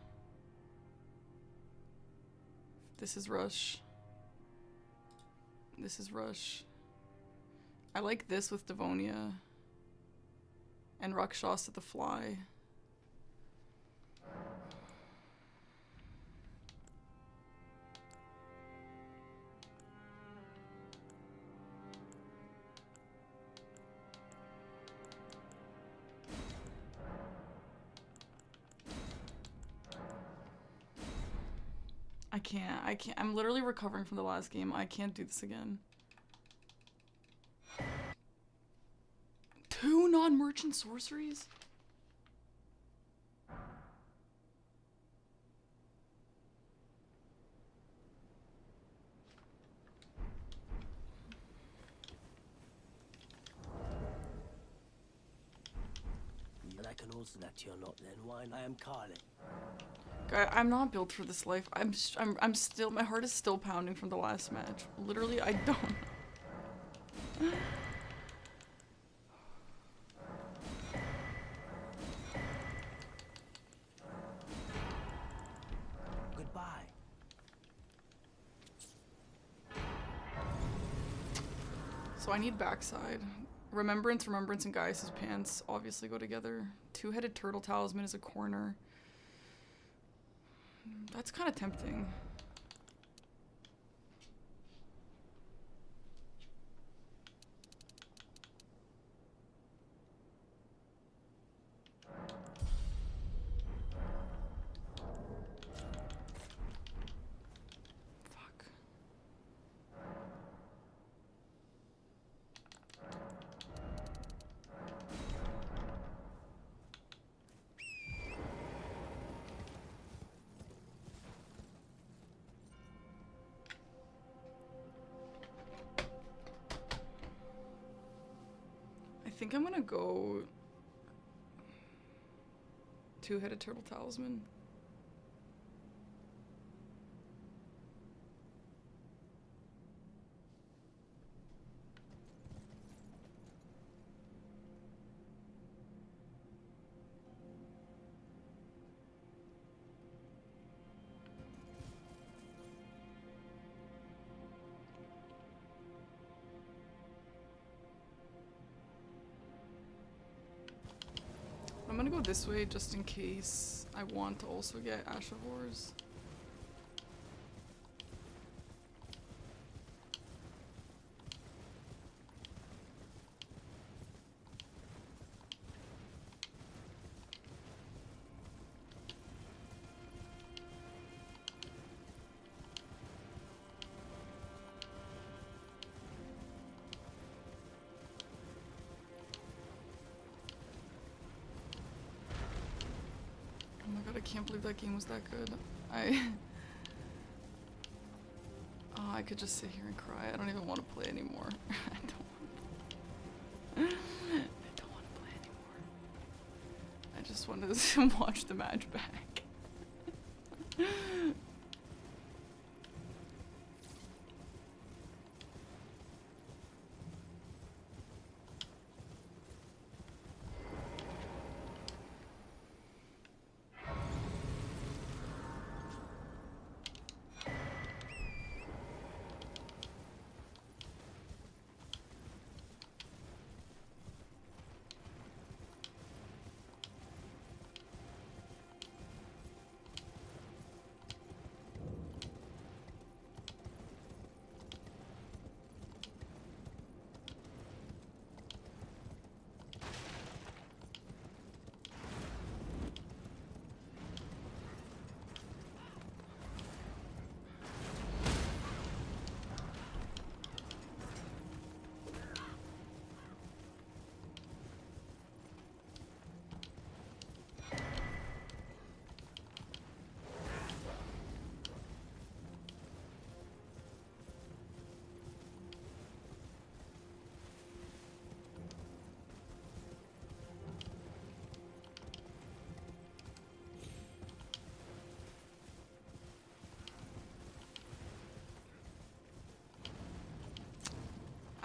This is Rush. This is Rush. I like this with Devonia. And Rakshas at the Fly. I can't. I'm literally recovering from the last game. I can't do this again. 2 non-merchant sorceries? And I can also that you're not then wine. I am Carly. Guy, I'm not built for this life. I'm still, my heart is still pounding from the last match. Literally, I don't know. Goodbye. So I need backside. Remembrance, and Gaius' pants obviously go together. Two-headed turtle talisman is a corner. That's kind of tempting. Fuck. I think I'm gonna go two-headed turtle talisman. I'm gonna go this way just in case I want to also get Ashivores. Oh my god, I can't believe that game was that good. Oh, I could just sit here and cry. I don't even want to play anymore. I don't want to play anymore. I just wanted to watch the match back.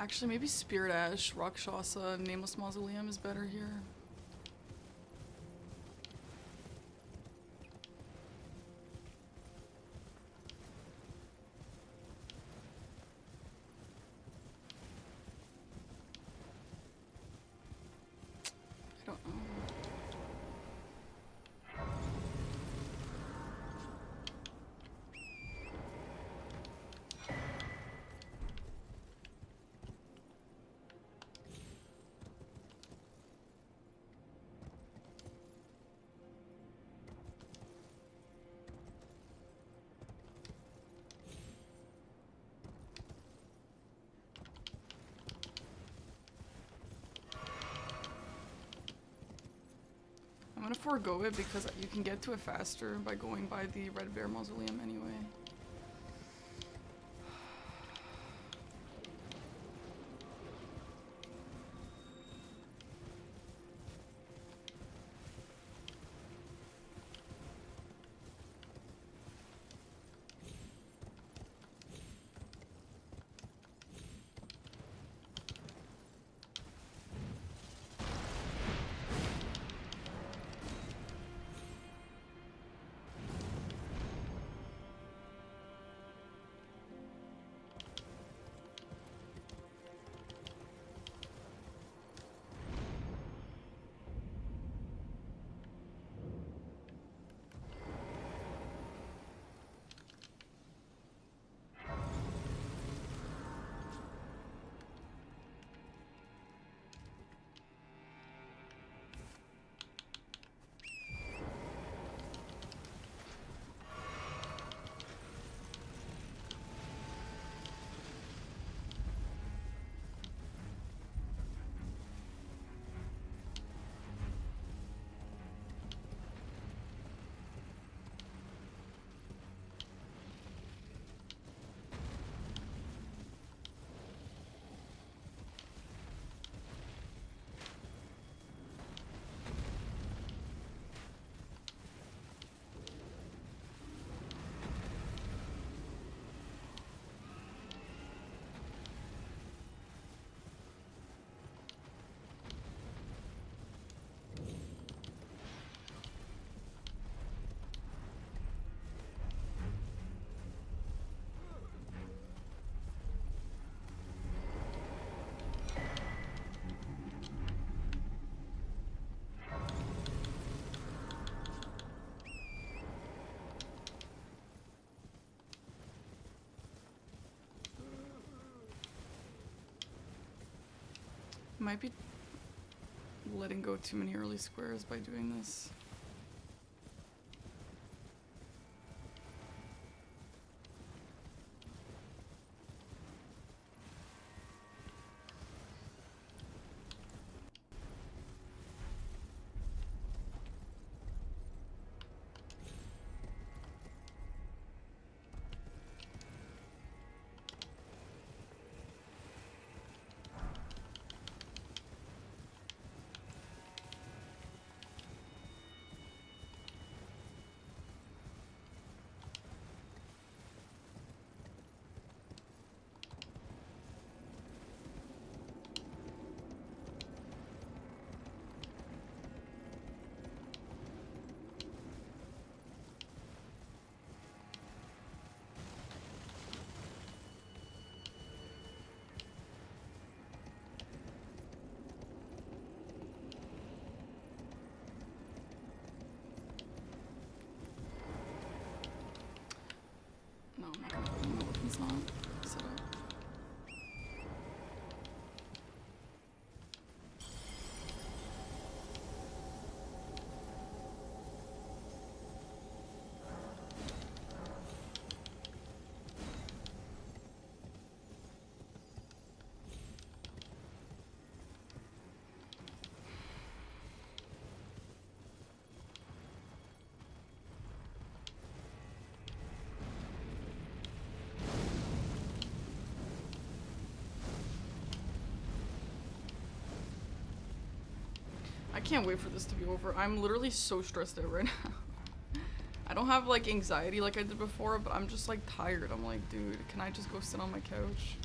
Actually, maybe Spirit Ash, Rakshasa, Nameless Mausoleum is better here. I don't know. I'm gonna forego it because you can get to it faster by going by the Red Bear Mausoleum anyway. Might be letting go too many early squares by doing this. No, I'm not gonna open the weapons not set up. I can't wait for this to be over. I'm literally so stressed out right now. I don't have like anxiety like I did before, but I'm just like tired. I'm like, dude, can I just go sit on my couch?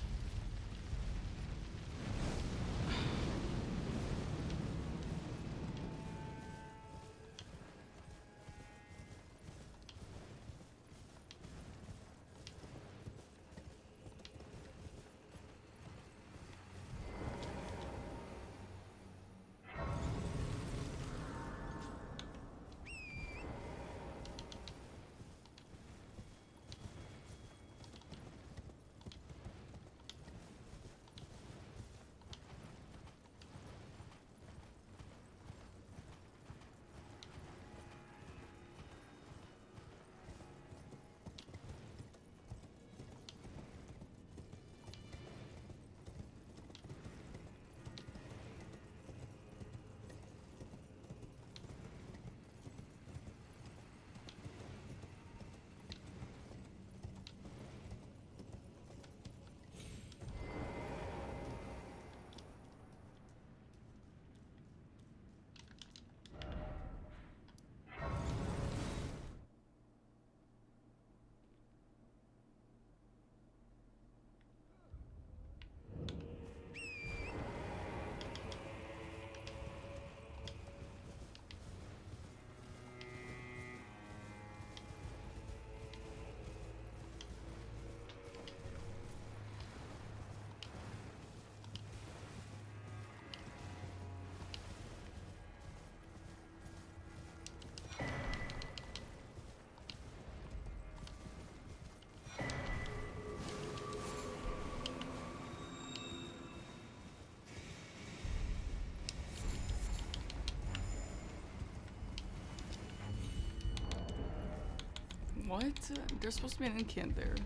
What? There's supposed to be an incant there. To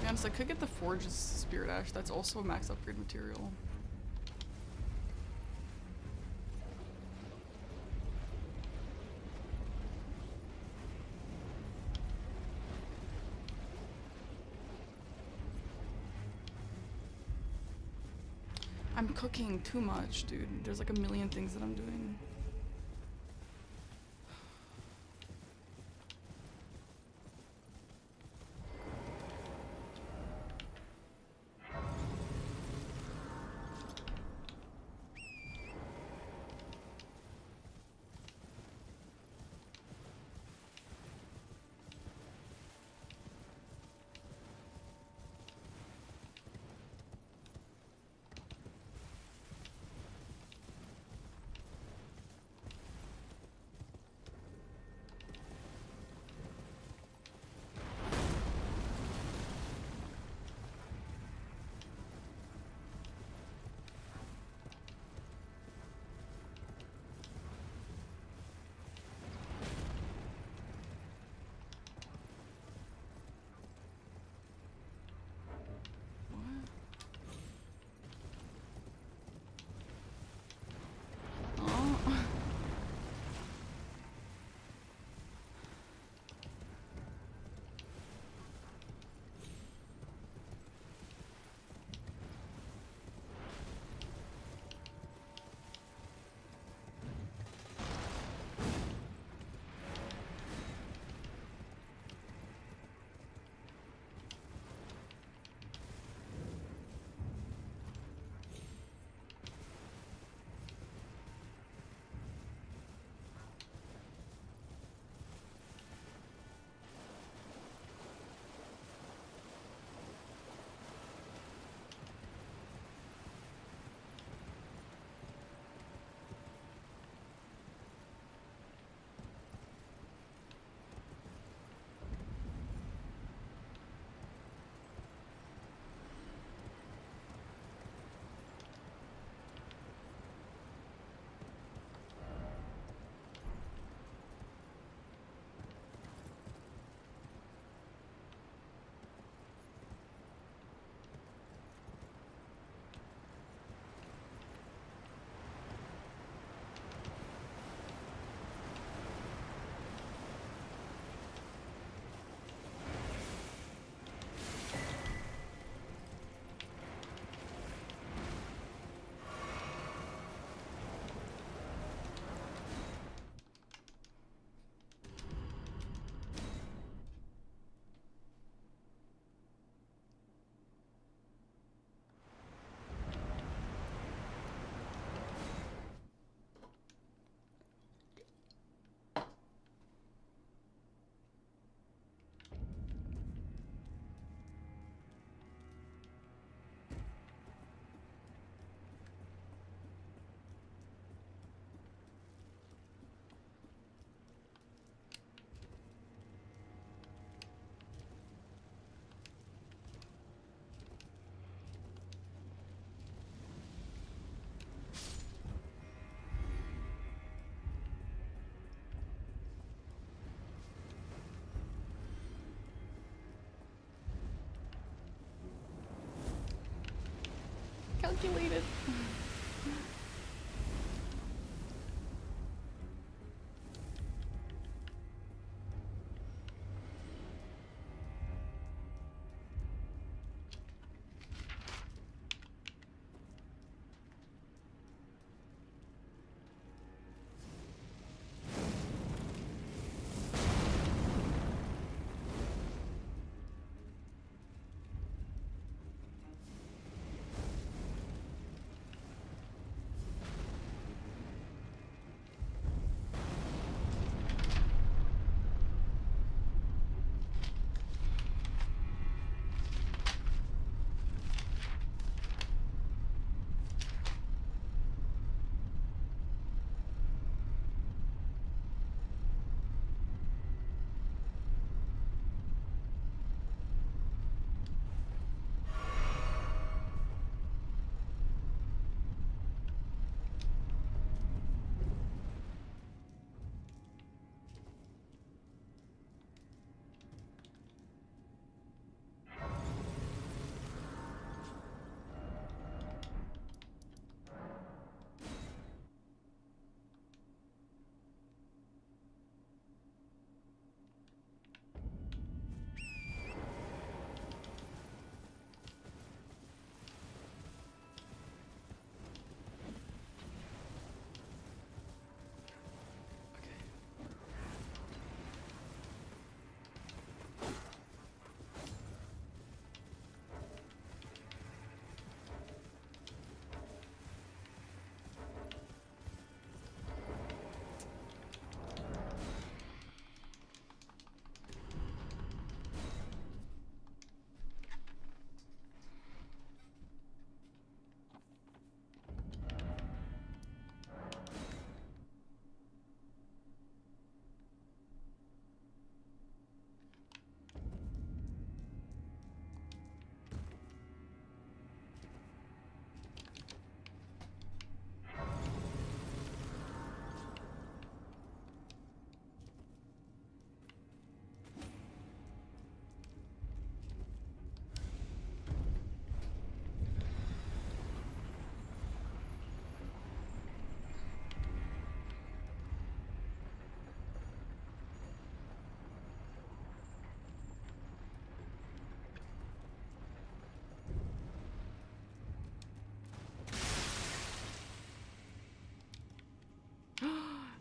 be honest, I could get the Forge's Spirit Ash. That's also a max upgrade material. I'm cooking too much, dude. There's like a million things that I'm doing. calculated.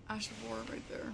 Ash of War right there.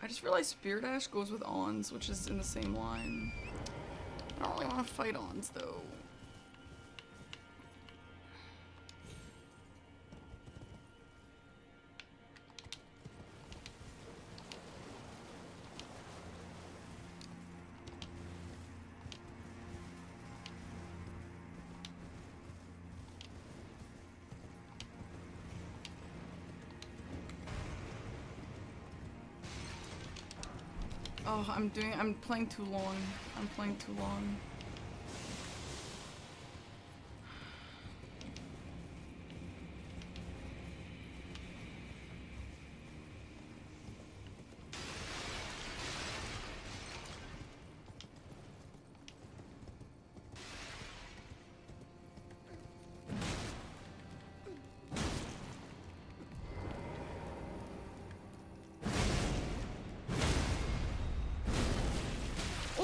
I just realized Spirit Ash goes with Ons, which is in the same line. I don't really want to fight Ons, though. Oh, I'm playing too long. I'm playing too long.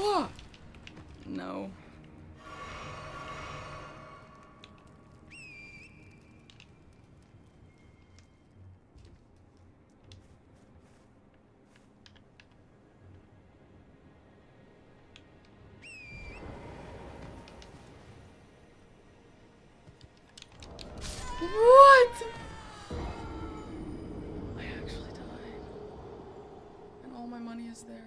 Oh! No. What? I actually died. And all my money is there.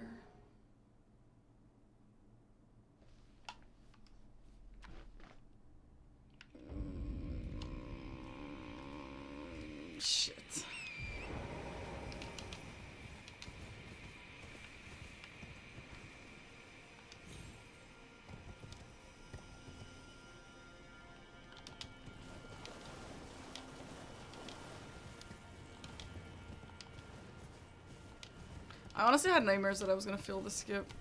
Shit. I honestly had nightmares that I was gonna fail the skip.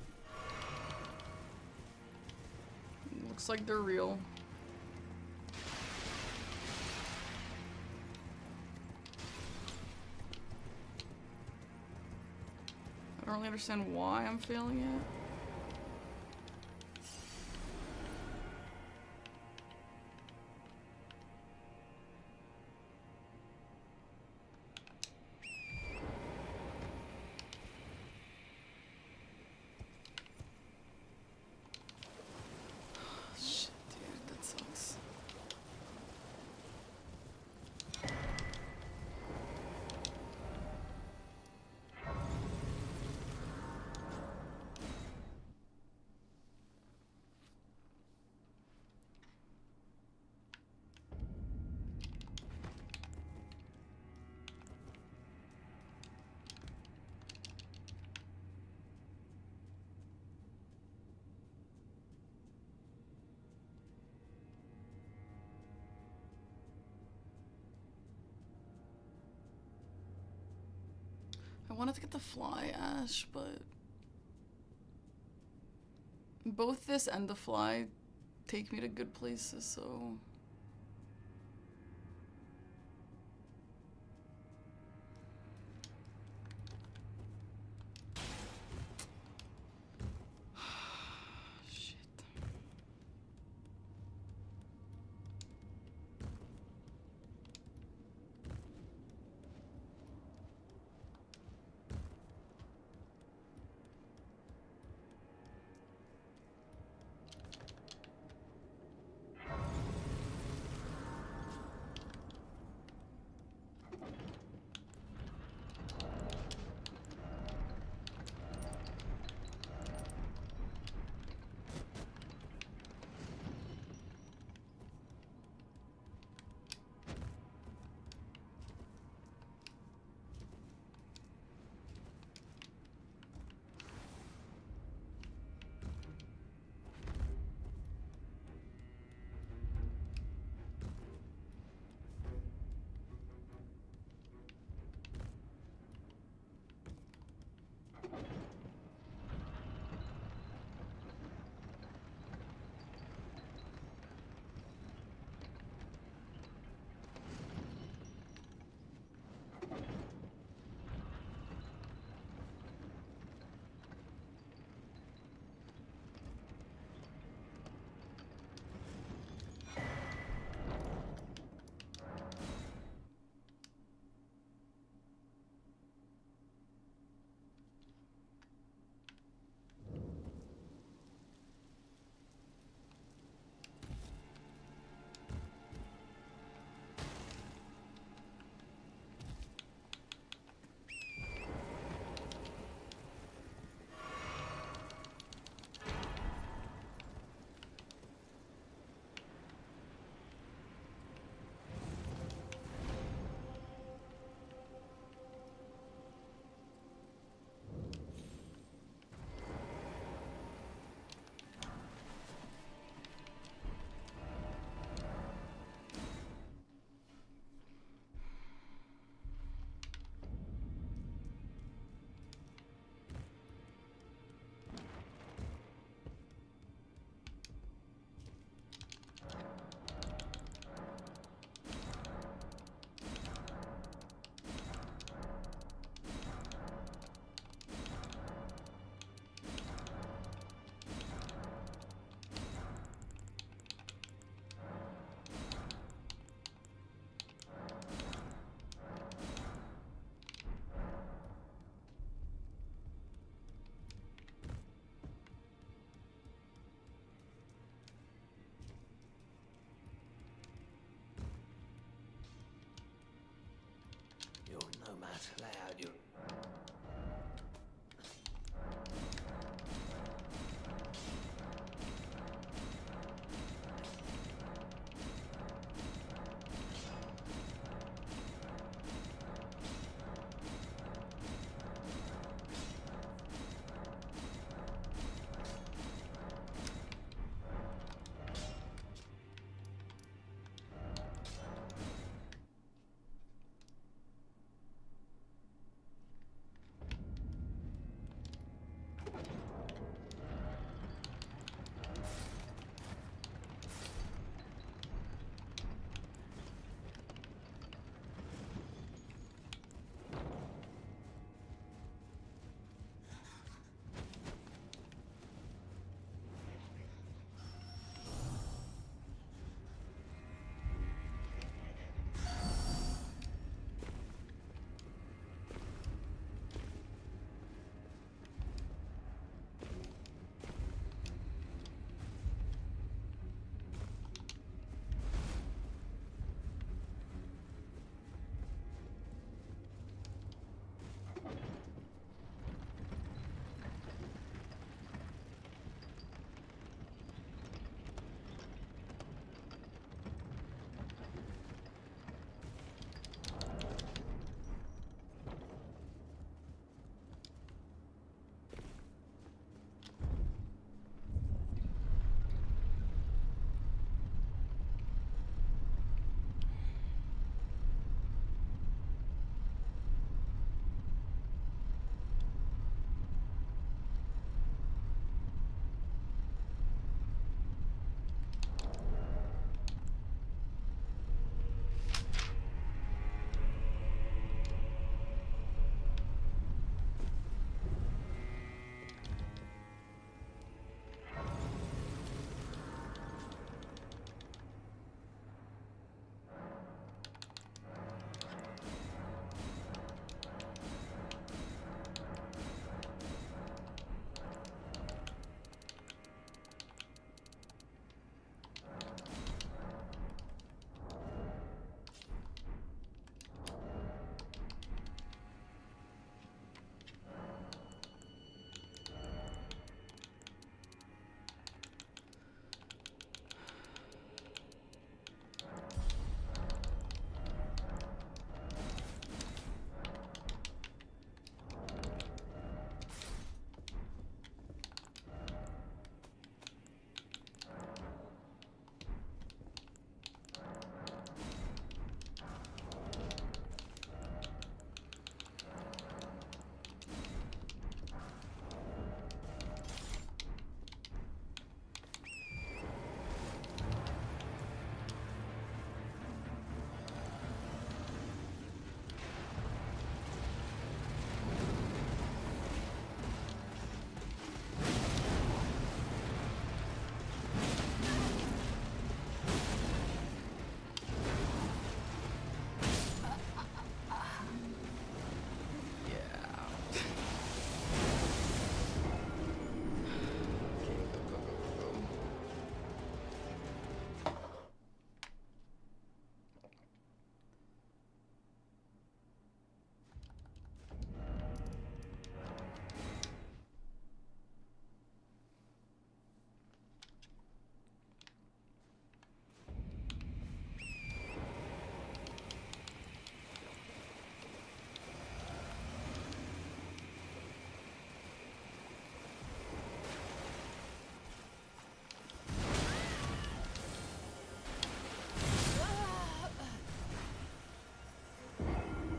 Looks like they're real. I don't really understand why I'm failing it. Shit, dude, that sucks. I wanted to get the fly ash, but both this and the fly take me to good places, so shit. Right, lay out your...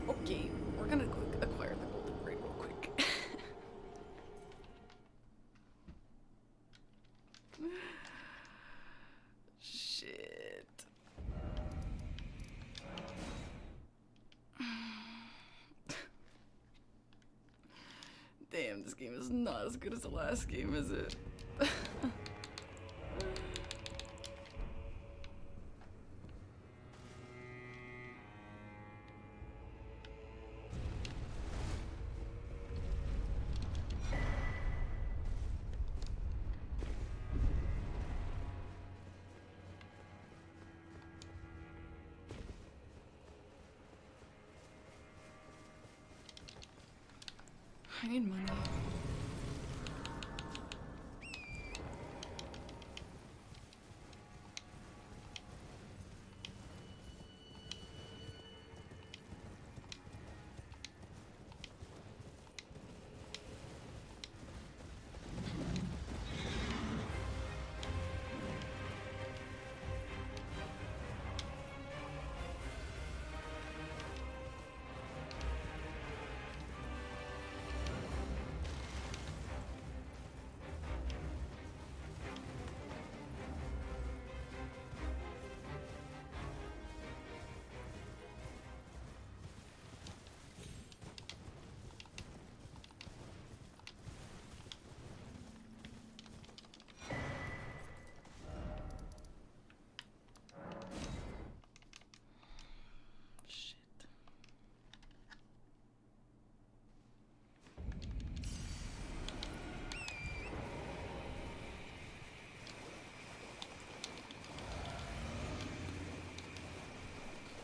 Okay, we're gonna acquire the golden braid real quick. Shit. Damn, this game is not as good as the last game, is it? I need money.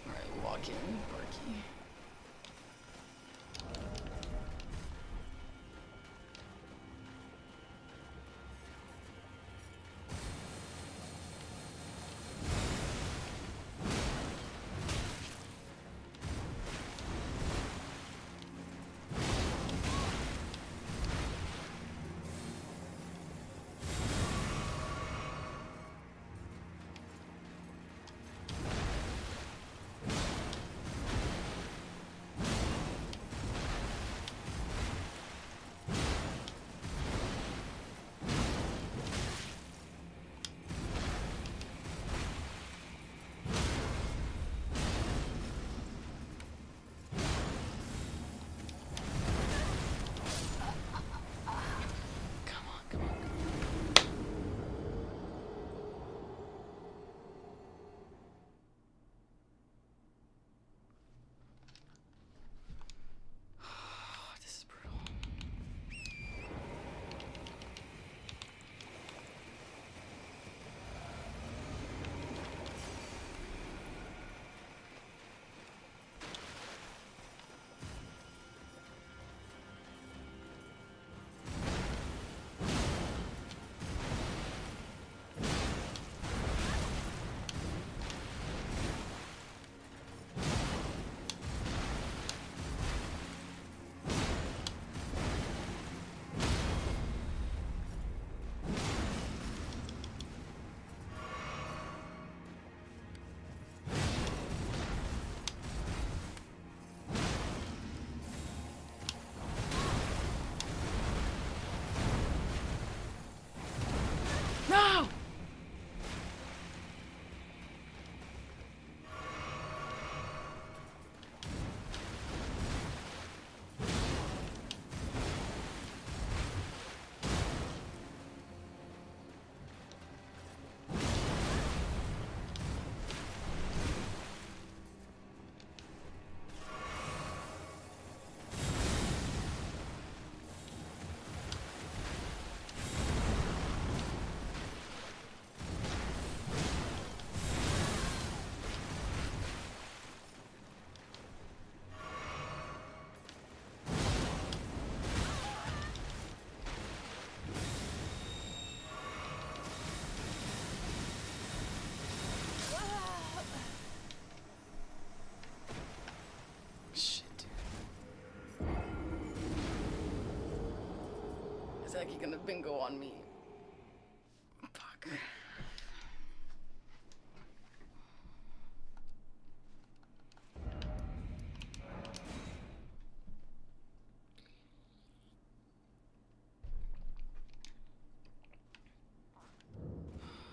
Alright, walk in, Barky. This is brutal. No! Shit, dude. Is Aggie gonna bingo on me? Fuck.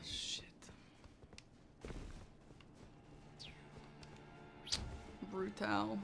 Shit. Brutal.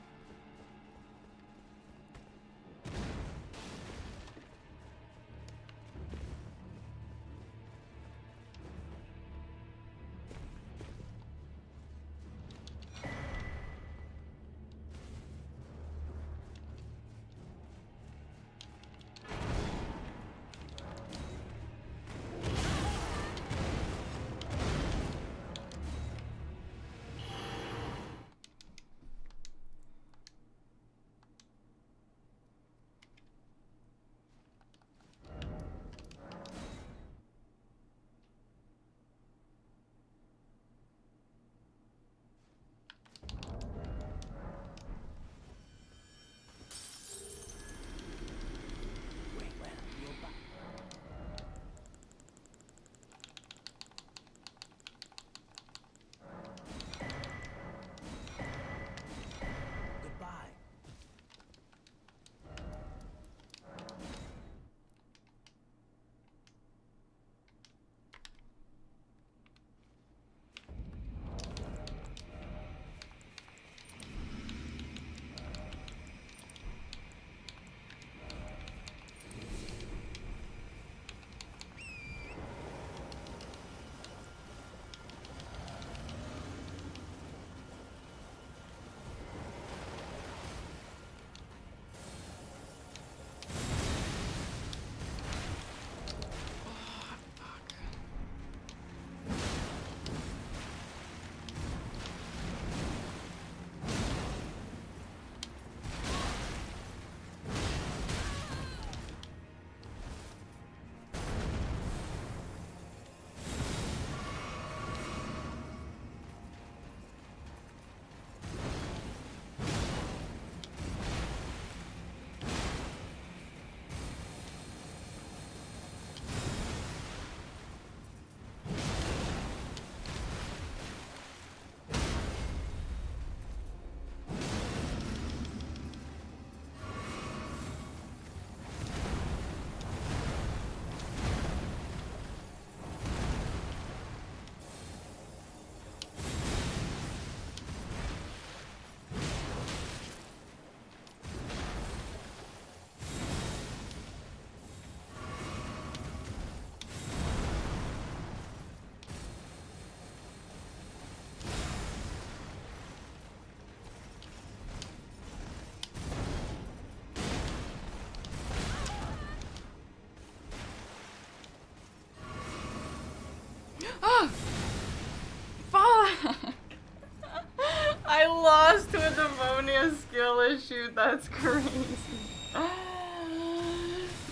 to a Devonia skill issue. That's crazy.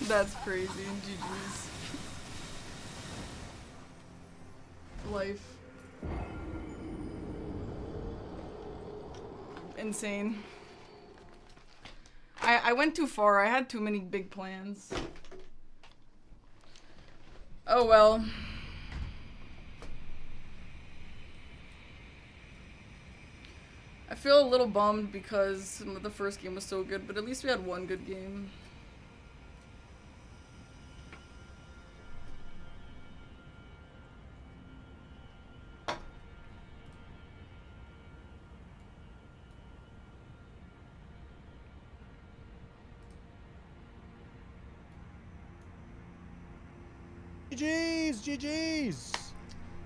That's crazy. GG's. Life. Insane. I went too far. I had too many big plans. Oh well. I feel a little bummed because the first game was so good, but at least we had one good game. GG's.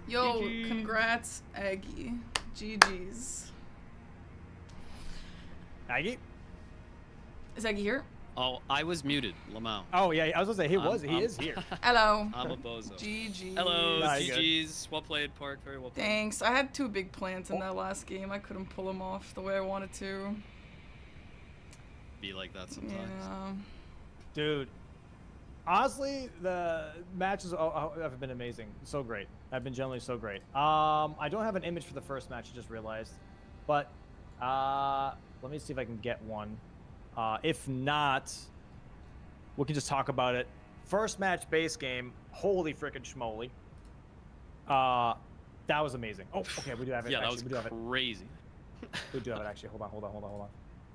Yo, GG. congrats, Aggie. GG's. Aggie? Is Aggie here? Oh, I was muted, Lamau. Oh yeah, I was gonna say he is here. Hello. I'm a bozo. GG. Hello, Nah, you good. GG's. Well played, Park. Very well played. Thanks. I had two big plans in that last game. I couldn't pull them off the way I wanted to. Be like that sometimes. Yeah. Dude, honestly, the matches have been amazing. So great. Have been generally so great. I don't have an image for the first match. I just realized, but let me see if I can get one. If not, we can just talk about it. First match base game. Holy frickin' schmoly. That was amazing. Oh, okay, we do have it. Yeah, that actually, was we do have it. crazy. We do have it actually. Hold on. All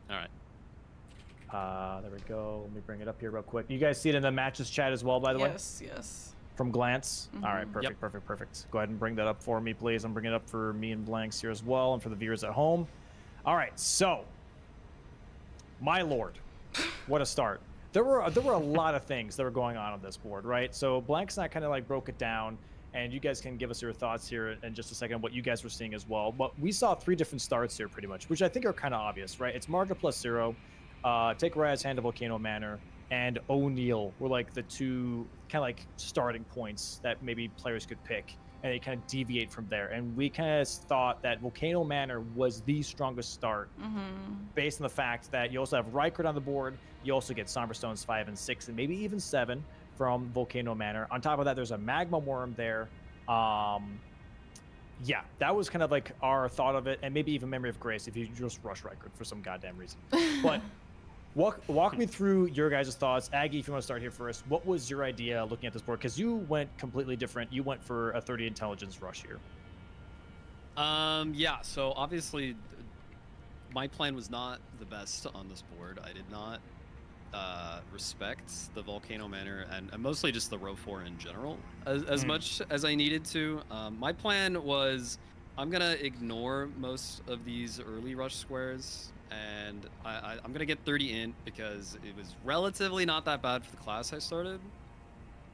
right. There we go. Let me bring it up here real quick. You guys see it in the matches chat as well, by the way? Yes. From Glance? All right, Mhm. perfect, perfect. Go ahead and bring that up for me, please. I'm bringing it up for me and Blanks here as well, and for the viewers at home. All right, so, my lord, what a start. There were a lot of things that were going on this board, right? So Blanks and I kind of like broke it down, and you guys can give us your thoughts here in just a second, what you guys were seeing as well. But we saw three different starts here, pretty much, which I think are kind of obvious, right? It's Marga plus 0, Take Raya's Hand to Volcano Manor, and O'Neal were like the two kind of like starting points that maybe players could pick, and they kind of deviate from there. And we kind of thought that Volcano Manor was the strongest start, based on the fact that you also have Rykard on the board, you also get Somber Stones 5 and 6, and maybe even 7 from Volcano Manor. On top of that, there's a Magma Worm there. Yeah, that was kind of like our thought of it, and maybe even Memory of Grace if you just rush Rykard for some goddamn reason. But walk me through your guys' thoughts. Aggie, if you want to start here first, what was your idea looking at this board? Because you went completely different. You went for a 30 intelligence rush here. Yeah, so obviously my plan was not the best on this board. I did not respect the Volcano Manor and mostly just the row 4 in general as much as I needed to. My plan was I'm gonna ignore most of these early rush squares, and I'm gonna get 30 int because it was relatively not that bad for the class I started,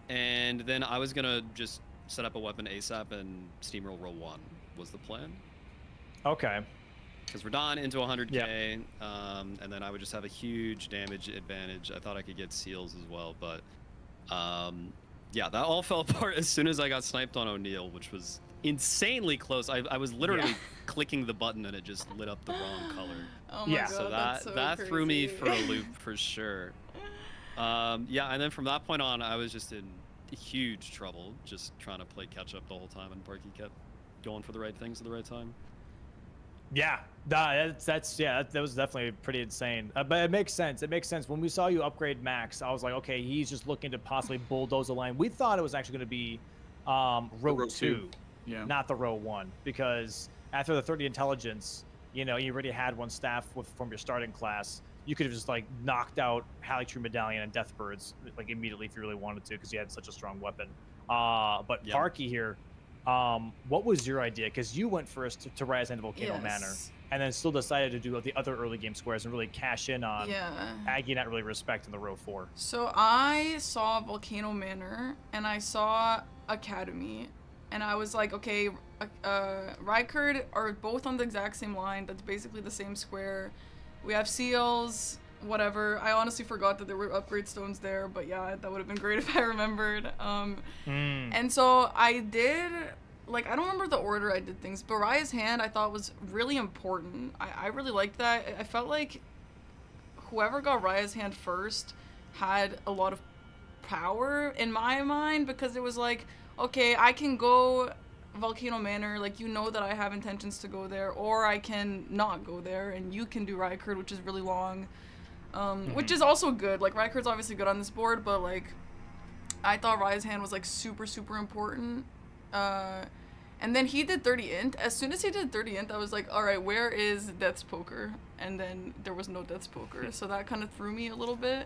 and then I was gonna just set up a weapon ASAP and steamroll row 1 was the plan. Okay. Because we're done into 100k, and then I would just have a huge damage advantage. I thought I could get seals as well, but yeah, that all fell apart as soon as I got sniped on O'Neal, which was insanely close. I was literally clicking the button and it just lit up the wrong color. Oh my god, So that's so that threw me crazy. for a loop for sure. Yeah, and then from that point on, I was just in huge trouble, just trying to play catch up the whole time, and Parky kept going for the right things at the right time. Yeah, that was definitely pretty insane. But it makes sense. It makes sense. When we saw you upgrade Max, I was like, okay, he's just looking to possibly bulldoze the line. We thought it was actually going to be row 2, not the row 1, because after the 30 intelligence, you know, you already had one staff from your starting class. You could have just like knocked out Haligtree Medallion and Deathbirds like immediately if you really wanted to, because you had such a strong weapon. But Parky here, what was your idea? Because you went first to Rise and Volcano Manor, and then still decided to do the other early game squares and really cash in on Aggie not really respecting the row 4. So I saw Volcano Manor and I saw Academy, and I was like, okay, Rykard are both on the exact same line. That's basically the same square. We have seals, whatever. I honestly forgot that there were upgrade stones there, but yeah, that would have been great if I remembered. And so I did like, I don't remember the order I did things, but Raya's Hand I thought was really important. I really liked that. I felt like whoever got Raya's Hand first had a lot of power in my mind, because it was like, okay, I can go Volcano Manor, like, you know that I have intentions to go there, or I can not go there, and you can do Rykard, which is really long, which is also good. Like, Rykard's obviously good on this board, but, like, I thought Raya's Hand was, like, super, super important. And then he did 30 int. As soon as he did 30 int, I was like, alright, where is Death's Poker? And then there was no Death's Poker, so that kind of threw me a little bit.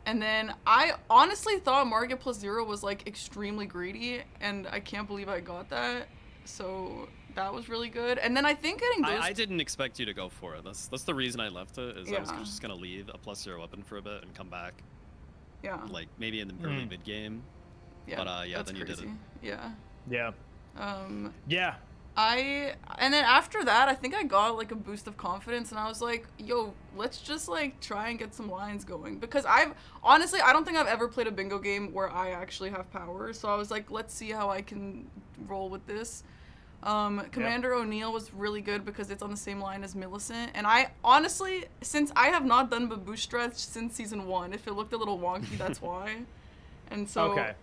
And then I honestly thought Margit +0 was, like, extremely greedy, and I can't believe I got that. So that was really good. And then I think getting those... I didn't expect you to go for it. That's the reason I left it, is I was Yeah. just going to leave a +0 weapon for a bit and come back. Yeah. Like, maybe in the early mid-game. Yeah, But, yeah, that's then you did crazy. it. Yeah. Yeah. Yeah. And then after that, I think I got, like, a boost of confidence, and I was like, yo, let's just, like, try and get some lines going. Because honestly, I don't think I've ever played a bingo game where I actually have power, so I was like, let's see how I can roll with this. Commander O'Neill was really good because it's on the same line as Millicent, and I, honestly, since I have not done Baboosh stretch since Season 1, if it looked a little wonky, that's why. And so... Okay.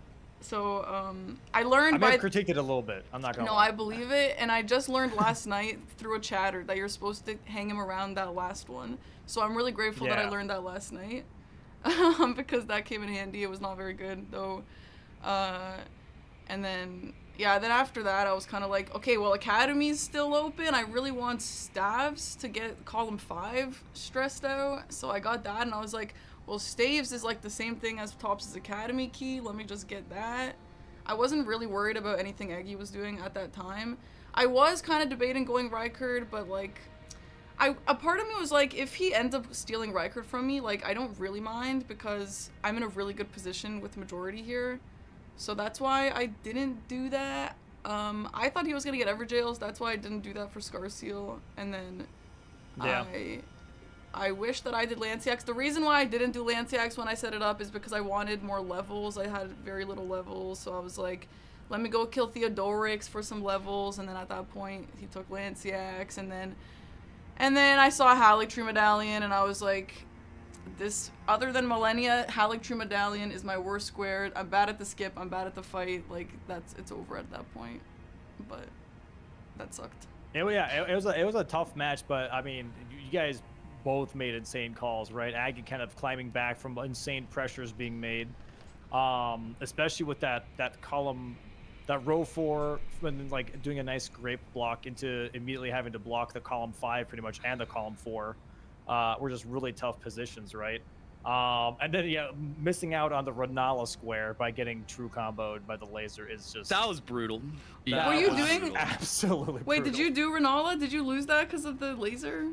So, I learned I may have critiqued it a little bit. I'm not gonna No, lie. I believe it, and I just learned last night through a chatter that you're supposed to hang him around that last one. So I'm really grateful that I Yeah. learned that last night, because that came in handy. It was not very good, though. And then, yeah, then after that, I was kind of like, okay, well, Academy's still open. I really want Staves to get Column 5 stressed out. So I got that, and I was like, well, Staves is like the same thing as Tops' Academy key. Let me just get that. I wasn't really worried about anything Eggy was doing at that time. I was kind of debating going Rykard, but, like, a part of me was like, if he ends up stealing Rykard from me, like, I don't really mind, because I'm in a really good position with majority here. So that's why I didn't do that. I thought he was gonna get Everjails. That's why I didn't do that for Scarseal. And then Yeah. I wish that I did Lanciax. The reason why I didn't do Lanciax when I set it up is because I wanted more levels. I had very little levels, so I was like, let me go kill Theodorix for some levels, and then at that point, he took Lanciax, and then I saw Haligtree Medallion, and I was like, this, other than Millennia, Haligtree Medallion is my worst squared. I'm bad at the skip, I'm bad at the fight, like, it's over at that point, but that sucked. It was a tough match, but I mean, you guys both made insane calls, right? Aggie kind of climbing back from insane pressures being made, especially with that column, that row 4, and then, like, doing a nice grape block into immediately having to block the column 5 pretty much and the column 4 were just really tough positions, right? And then, yeah, missing out on the Renala square by getting true comboed by the laser is just... That was brutal. That Were you was doing... absolutely Wait, brutal. did you do Renala? Did you lose that because of the laser?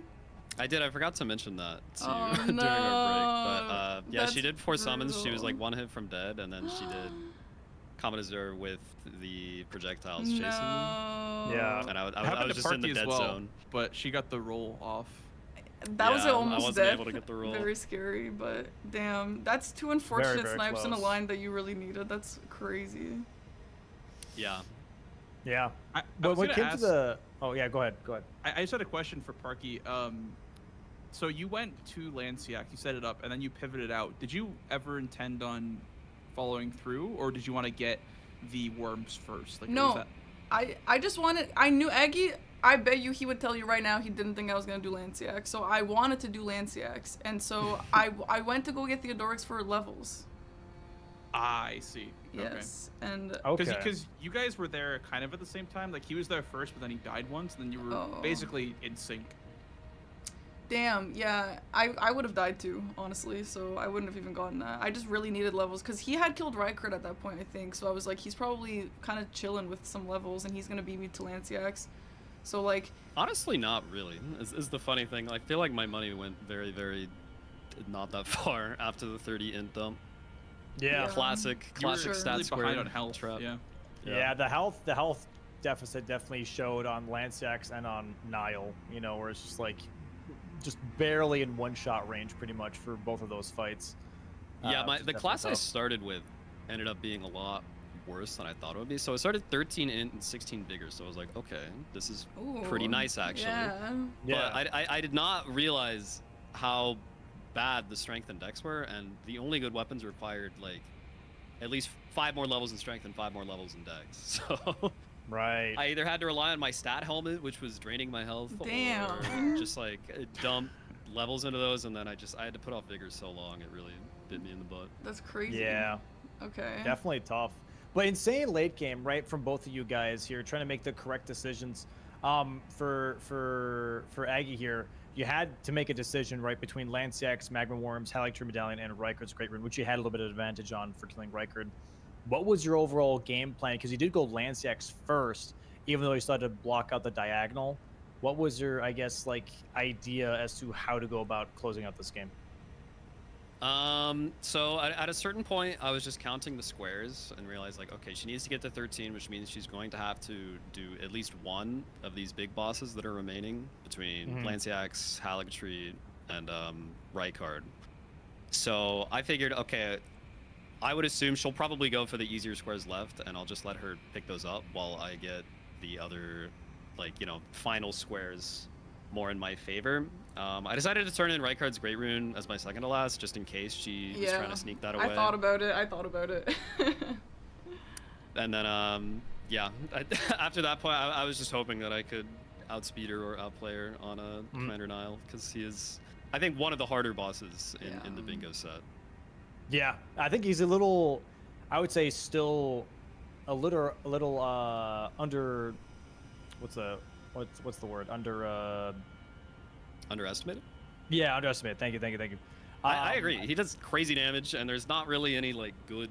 I did. I forgot to mention that to you Oh, during our break. But yeah, That's she did 4 summons. She was brutal. like 1 hit from dead, and then she did Commodore with the projectiles chasing me. Yeah. And Happened I was to just in the Parky as dead well, zone. but she got the roll off. That was Yeah, I almost wasn't death. able to get the roll. Very scary, but damn, that's 2 unfortunate very snipes in a close. line that you really needed. That's crazy. Yeah. Yeah. I But was when it gonna came to ask- the... Oh, yeah, go ahead. I just had a question for Parky. So you went to Lanciac, you set it up, and then you pivoted out. Did you ever intend on following through, or did you want to get the worms first? Like, what was No, that? I just wanted, I knew Eggy, I bet you he would tell you right now he didn't think I was going to do Lanciac, so I wanted to do Lanciacs, and so I went to go get Theodorix for levels. I see. Yes, and Okay. Because you guys were there kind of at the same time. Like, he was there first, but then he died once, and then you were Oh. basically in sync. damn, yeah, I would have died too, honestly, so I wouldn't have even gotten that. I just really needed levels, because he had killed Rykard at that point, I think, so I was like, he's probably kind of chilling with some levels, and he's going to beat me to Lanciacs. So, like... Honestly, not really. Is the funny thing. I feel like my money went very, very not that far after the 30 int dump. Yeah. Yeah. Classic You were stat really behind squared on health. trap. Yeah. Yeah, the health deficit definitely showed on Lanciax and on Nile, you know, where it's just like just barely in one-shot range pretty much for both of those fights. Yeah, which is the class I definitely tough. started with ended up being a lot worse than I thought it would be. So I started 13 int and 16 vigor. So I was like, okay, this is pretty Ooh, nice actually. Yeah. But I did not realize how bad the strength and dex were, and the only good weapons required like at least 5 more levels in strength and 5 more levels in dex. So Right. I either had to rely on my stat helmet, which was draining my health, Damn. or just like dump levels into those, and then I had to put off vigor so long it really bit me in the butt. That's crazy. Yeah. Okay. Definitely tough. But insane late game, right, from both of you guys here, trying to make the correct decisions. For Aggie here, you had to make a decision, right, between Lanciax, Magma Worms, Haligtree Medallion, and Rykard's Great Rune, which you had a little bit of advantage on for killing Rykard. What was your overall game plan? Because you did go Lanciax first, even though you still had to block out the diagonal. What was your, I guess, like, idea as to how to go about closing out this game? So at a certain point, I was just counting the squares and realized, like, okay, she needs to get to 13, which means she's going to have to do at least one of these big bosses that are remaining between Lanciax, Haligtree, and Rykard. So I figured, okay, I would assume she'll probably go for the easier squares left, and I'll just let her pick those up while I get the other, like, you know, final squares more in my favor. I decided to turn in Rykard's Great Rune as my second to last, just in case she was trying to sneak that away. I thought about it. And then, yeah, after that point, I was just hoping that I could outspeed her or outplay her on a Commander Nile, because he is, I think, one of the harder bosses in the bingo set. Yeah, I think he's a little, I would say, still a little under, what's the word? Underestimated? Yeah, underestimated. Thank you. I agree. He does crazy damage, and there's not really any like good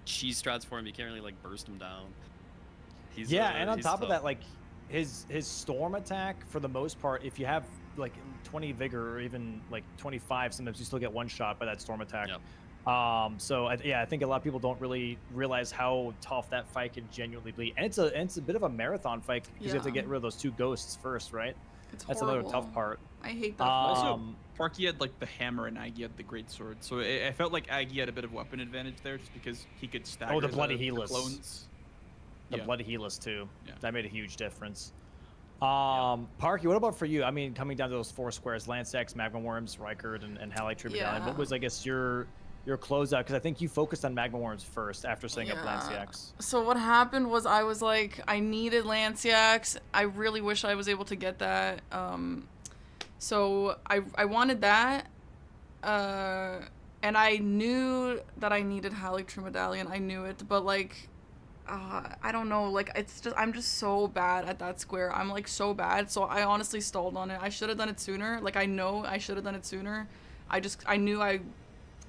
cheese strats for him. You can't really like burst him down. And on top tough. of that, like his storm attack, for the most part, if you have like 20 vigor or even like 25, sometimes you still get one shot by that storm attack. Yep. So I think a lot of people don't really realize how tough that fight can genuinely be, and it's a bit of a marathon fight because you have to get rid of those 2 ghosts first, right? That's horrible. another tough part. I hate that. Also, Parky had like the hammer and Aggie had the great sword, so I felt like Aggie had a bit of weapon advantage there, just because he could stagger the bloody healers. clones. The bloody healers too. Yeah. That made a huge difference. Parky, what about for you? I mean, coming down to those 4 squares: Lanciax, Magma Worms, Rykard, and Haligtree Medallion. What was, I guess, your closeout? Because I think you focused on Magma Worms first after setting up Lanciax. So what happened was I was like, I needed Lanciax. I really wish I was able to get that. So I wanted that. And I knew that I needed Haligtree Medallion. I knew it, but like, I don't know. Like, I'm just so bad at that square. I'm like so bad. So I honestly stalled on it. I should have done it sooner. Like, I know I should have done it sooner. I knew I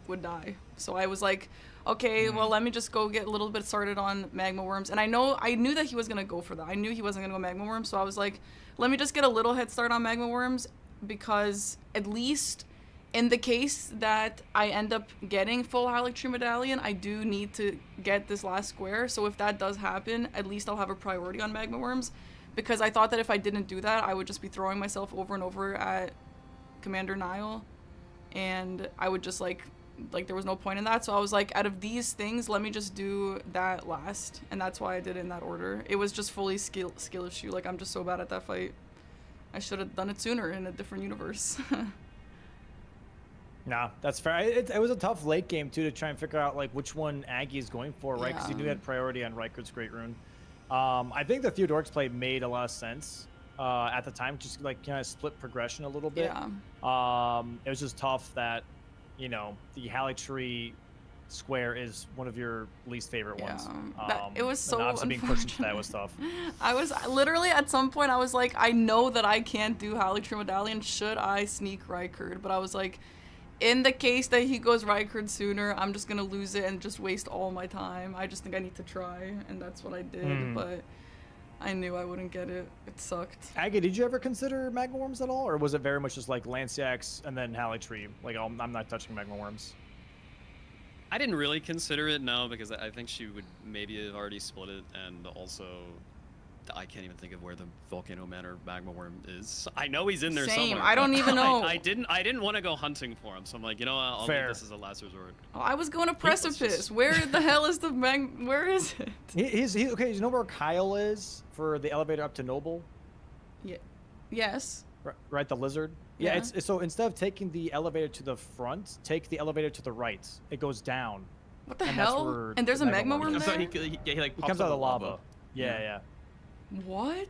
would die. So I was like, okay, well, let me just go get a little bit started on Magma Worms. And I knew that he was gonna go for that. I knew he wasn't gonna go Magma Worms, so I was like, let me just get a little head start on Magma Worms, because at least in the case that I end up getting full Haligtree Medallion, I do need to get this last square. So if that does happen, at least I'll have a priority on Magma Worms, because I thought that if I didn't do that, I would just be throwing myself over and over at Commander Nile, and I would just like there was no point in that. So I was like, out of these things, let me just do that last, and that's why I did it in that order. It was just fully skill issue. Like, I'm just so bad at that fight. I should have done it sooner in a different universe. Nah, that's fair. It was a tough late game too, to try and figure out like which one Aggie is going for, right? Because you knew you had priority on Rykard's Great Rune. I think the Theodoric's play made a lot of sense at the time, just like kind of split progression a little bit. Yeah. It was just tough that, you know, the Haligtree square is one of your least favorite ones. It was so obviously being pushed into that was tough. I was literally, at some point, I was like, I know that I can't do Haligtree Medallion. Should I sneak Rykard? But I was like, in the case that he goes Rykard sooner, I'm just gonna lose it and just waste all my time. I just think I need to try, and that's what I did. But I knew I wouldn't get it. It sucked. Aggie, did you ever consider Magma Worms at all, or was it very much just like Lanciax and then Haligtree? Like, I'm not touching Magma Worms. I didn't really consider it, no, because I think she would maybe have already split it, and also I can't even think of where the Volcano Manor magma worm is. I know he's in there Same. somewhere. I don't but even know. I didn't want to go hunting for him, so I'm like, you know what? I'll Fair. do this as a last resort. Oh, I was going to Let's Precipice. just- Where the hell is the where is it? Okay, you know where Kyle is for the elevator up to Noble? Yeah. Yes. Right, the lizard. Yeah, Yeah. it's so instead of taking the elevator to the front, take the elevator to the right. It goes down. What the And that's hell? where And there's a the magma magma worm I thought there? he like It pops comes out of the lava. Yeah, yeah. What?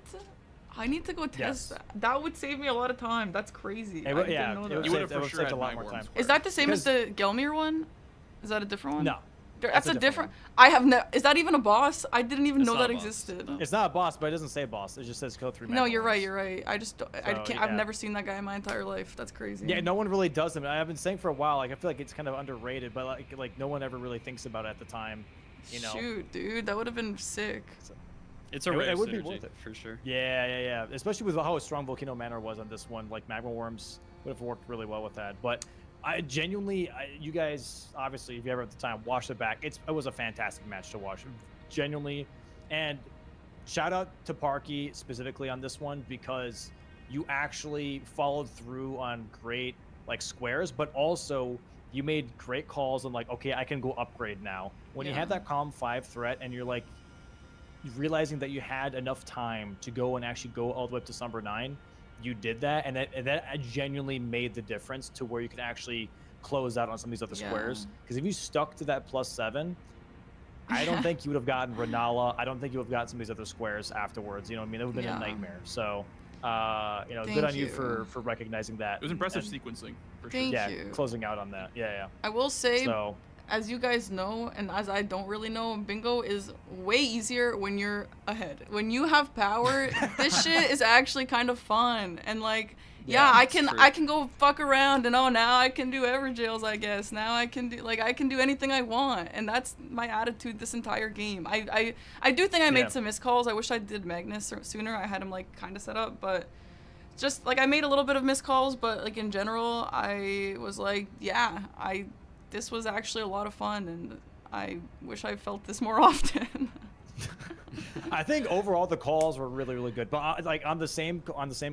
I need to go test Yes. that. That would save me a lot of time. That's crazy. It would- I yeah, didn't know it that. would You save- would've it for would sure save had a lot my more worms time. for Is that the same as Because- the Gelmir one? Is that a different one? No. That's a a different. different I have no. Is that even a boss? I didn't even It's know not that a boss, existed. no. It's not a boss, but it doesn't say boss. It just says kill 3 No, magma you're right. worms. You're right. I just. I So, can't. I've yeah. never seen that guy in my entire life. That's crazy. Yeah, no one really does them. I've been saying for a while, like I feel like it's kind of underrated, but like no one ever really thinks about it at the time, you know. Shoot, dude, that would have been sick. It's a It rare would be synergy, worth it. for sure. Yeah. Especially with how strong Volcano Manor was on this one, like magma worms would have worked really well with that. But I genuinely, you guys, obviously, if you ever have the time, watch it back. It was a fantastic match to watch, genuinely. And shout out to Parky specifically on this one because you actually followed through on great like squares, but also you made great calls on like, okay, I can go upgrade now. When you have Yeah. that Calm 5 threat and you're like realizing that you had enough time to go and actually go all the way up to Slumber 9, you did that, and that genuinely made the difference to where you could actually close out on some of these other Yeah. squares. Because if you stuck to that +7, I don't think you would have gotten Renala. I don't think you would have gotten some of these other squares afterwards. You know what I mean? It would have been Yeah. a nightmare. So, good Thank on you you. for recognizing that. It was impressive and, sequencing. For Thank sure. yeah, you. closing out on that. Yeah. I will say, So, as you guys know, and as I don't really know, bingo is way easier when you're ahead. When you have power, this shit is actually kind of fun. And like, yeah, I it's can true. I can go fuck around and now I can do Everjails, I guess. Now I can do anything I want. And that's my attitude this entire game. I do think I Yeah. made some missed calls. I wish I did Magnus sooner. I had him like kind of set up, but just like I made a little bit of missed calls, but like in general, I was like, yeah, this was actually a lot of fun, and I wish I felt this more often. I think overall the calls were really, really good. But like on the same